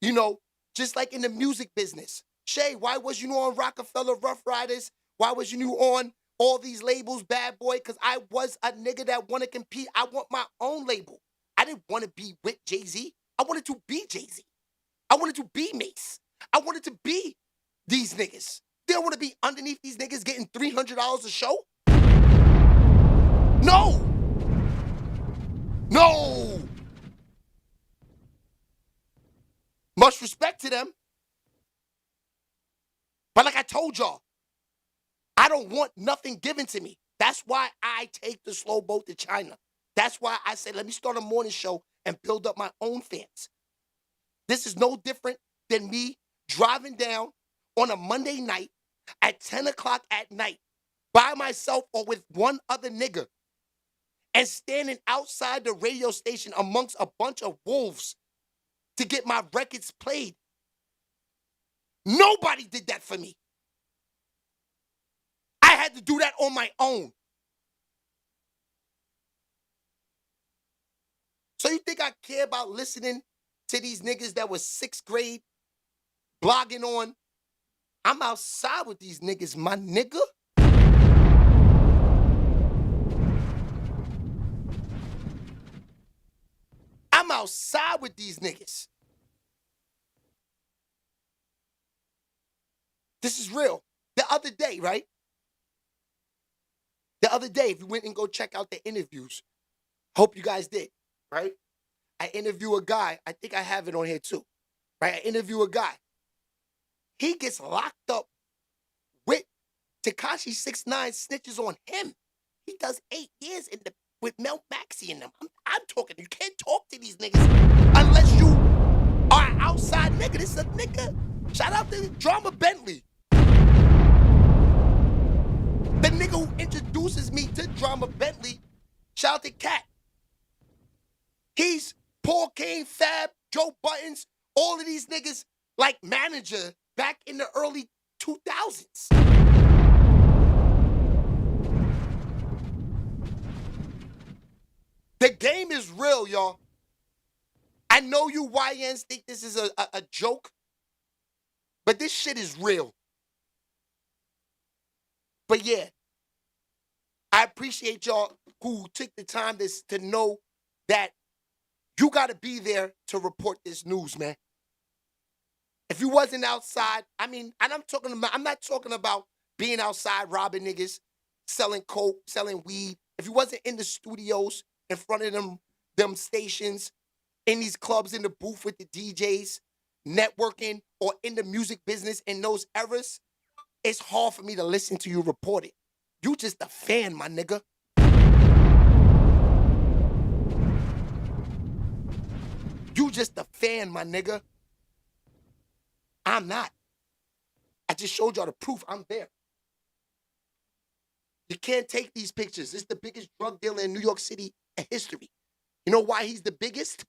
you know, just like in the music business. Shay, why was you on Rockefeller Rough Riders? Why was you on all these labels, Bad Boy? Because I was a nigga that want to compete. I want my own label. I didn't want to be with Jay-Z. I wanted to be Jay-Z. I wanted to be Mace. I wanted to be these niggas. They don't want to be underneath these niggas getting $300 a show? No! No! Much respect to them. But like I told y'all, I don't want nothing given to me. That's why I take the slow boat to China. That's why I said, let me start a morning show and build up my own fans. This is no different than me driving down on a Monday night at 10 o'clock at night by myself or with one other nigga and standing outside the radio station amongst a bunch of wolves to get my records played. Nobody did that for me. I had to do that on my own. So you think I care about listening to these niggas that was 6th grade blogging on? I'm outside with these niggas, my nigga. I'm outside with these niggas. This is real. The other day, right? The other day, if you went and go check out the interviews, hope you guys did, right? I interview a guy. I think I have it on here too, right? I interview a guy. He gets locked up with Tekashi 6ix9ine snitches on him. He does 8 years with Mel Maxey in them. I'm talking. You can't talk to these niggas unless you are an outside nigga. This is a nigga. Shout out to Drama Bentley. The nigga who introduces me to Drama Bentley. Shout out to Cat. He's Paul Kane, Fab, Joe Buttons, all of these niggas like manager back in the early 2000s. The game is real, y'all. I know you YNs think this is a joke, but this shit is real. But yeah, I appreciate y'all who took the time to know that you got to be there to report this news, man. If you wasn't outside, I mean, and I'm not talking about being outside robbing niggas, selling coke, selling weed. If you wasn't in the studios, in front of them stations, in these clubs, in the booth with the DJs, networking, or in the music business in those eras, it's hard for me to listen to you report it. You just a fan, my nigga. You just a fan, my nigga. I'm not. I just showed y'all the proof. I'm there. You can't take these pictures. It's the biggest drug dealer in New York City in history. You know why he's the biggest?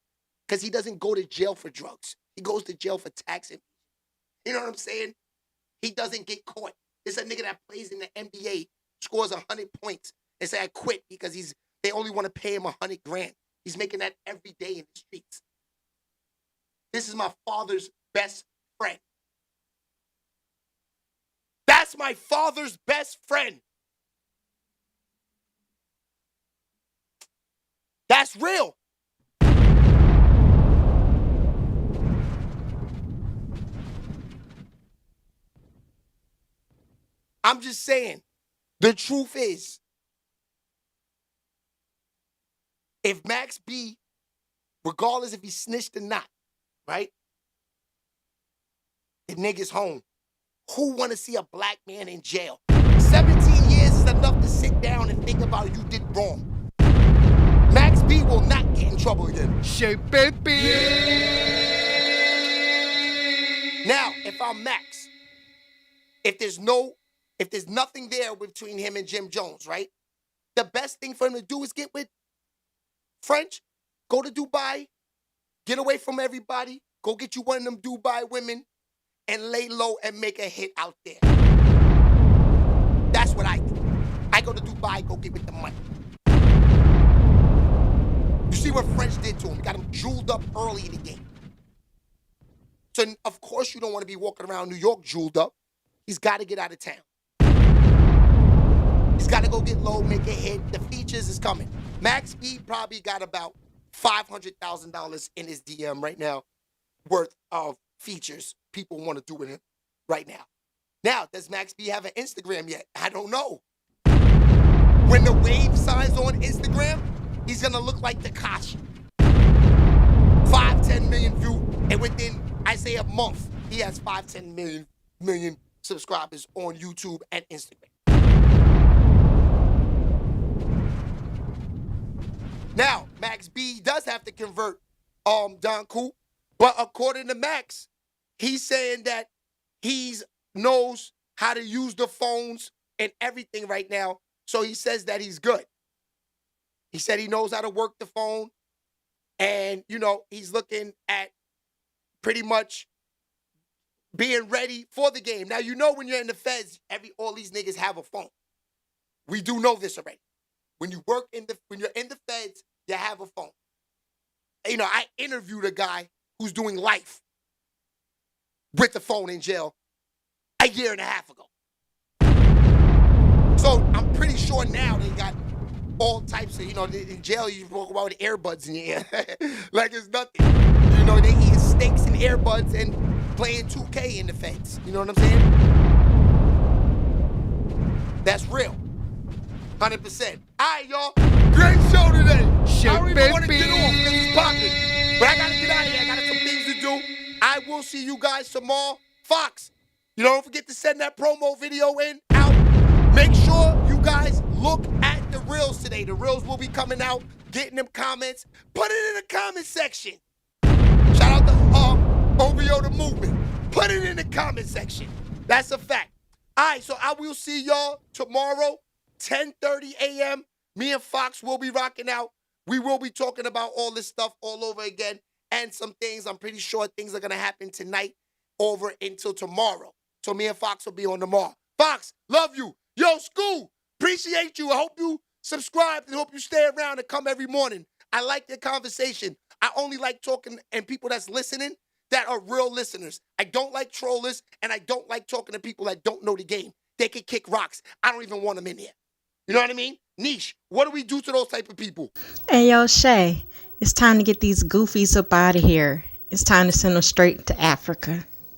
Because he doesn't go to jail for drugs. He goes to jail for tax evasion. You know what I'm saying? He doesn't get caught. It's a nigga that plays in the NBA, scores 100 points, and say I quit because they only want to pay him 100 grand. He's making that every day in the streets. This is my father's best friend. That's my father's best friend. That's real. I'm just saying, the truth is, if Max B, regardless if he snitched or not, right? The nigga's home. Who want to see a black man in jail? 17 years is enough to sit down and think about you did wrong. Max B will not get in trouble again. Shape baby. Now, if I'm Max, if there's nothing there between him and Jim Jones, right? The best thing for him to do is get with French, go to Dubai, get away from everybody, go get you one of them Dubai women, and lay low and make a hit out there. That's what I do. I go to Dubai, go get with the money. You see what French did to him? Got him jeweled up early in the game. So, of course, you don't want to be walking around New York jeweled up. He's got to get out of town. He's got to go get low, make a hit. The features is coming. Max B probably got about $500,000 in his DM right now worth of features people want to do with him right now. Now, does Max B have an Instagram yet? I don't know. When the wave signs on Instagram, he's going to look like Tekashi. 5-10 million views, and within, I say, a month, he has 5-10 million subscribers on YouTube and Instagram. Now, Max B does have to convert Don Coop, but according to Max, he's saying that he knows how to use the phones and everything right now, so he says that he's good. He said he knows how to work the phone, and, you know, he's looking at pretty much being ready for the game. Now, you know when you're in the feds, all these niggas have a phone. We do know this already. When you're in the feds, you have a phone. You know, I interviewed a guy who's doing life with the phone in jail a year and a half ago. So I'm pretty sure now they got all types of, you know, in jail you walk around with earbuds in your ear. Like it's nothing. You know, they eating steaks and earbuds and playing 2K in the feds. You know what I'm saying? That's real. 100%. All right, y'all. Great show today. I don't even want to get off because it's popping. But I got to get out of here. I got some things to do. I will see you guys tomorrow. Fox, you don't forget to send that promo video out. Make sure you guys look at the Reels today. The Reels will be coming out, getting them comments. Put it in the comment section. Shout out to OVO the Movement. Put it in the comment section. That's a fact. All right, so I will see y'all tomorrow, 10:30 a.m. Me and Fox will be rocking out. We will be talking about all this stuff all over again and some things. I'm pretty sure things are going to happen tonight over until tomorrow. So me and Fox will be on tomorrow. Fox, love you. Yo, School, appreciate you. I hope you subscribe and hope you stay around and come every morning. I like the conversation. I only like talking and people that's listening that are real listeners. I don't like trollers, and I don't like talking to people that don't know the game. They can kick rocks. I don't even want them in here. You know what I mean? Niche, what do we do to those type of people? Hey, yo, Shay, it's time to get these goofies up out of here. It's time to send them straight to Africa.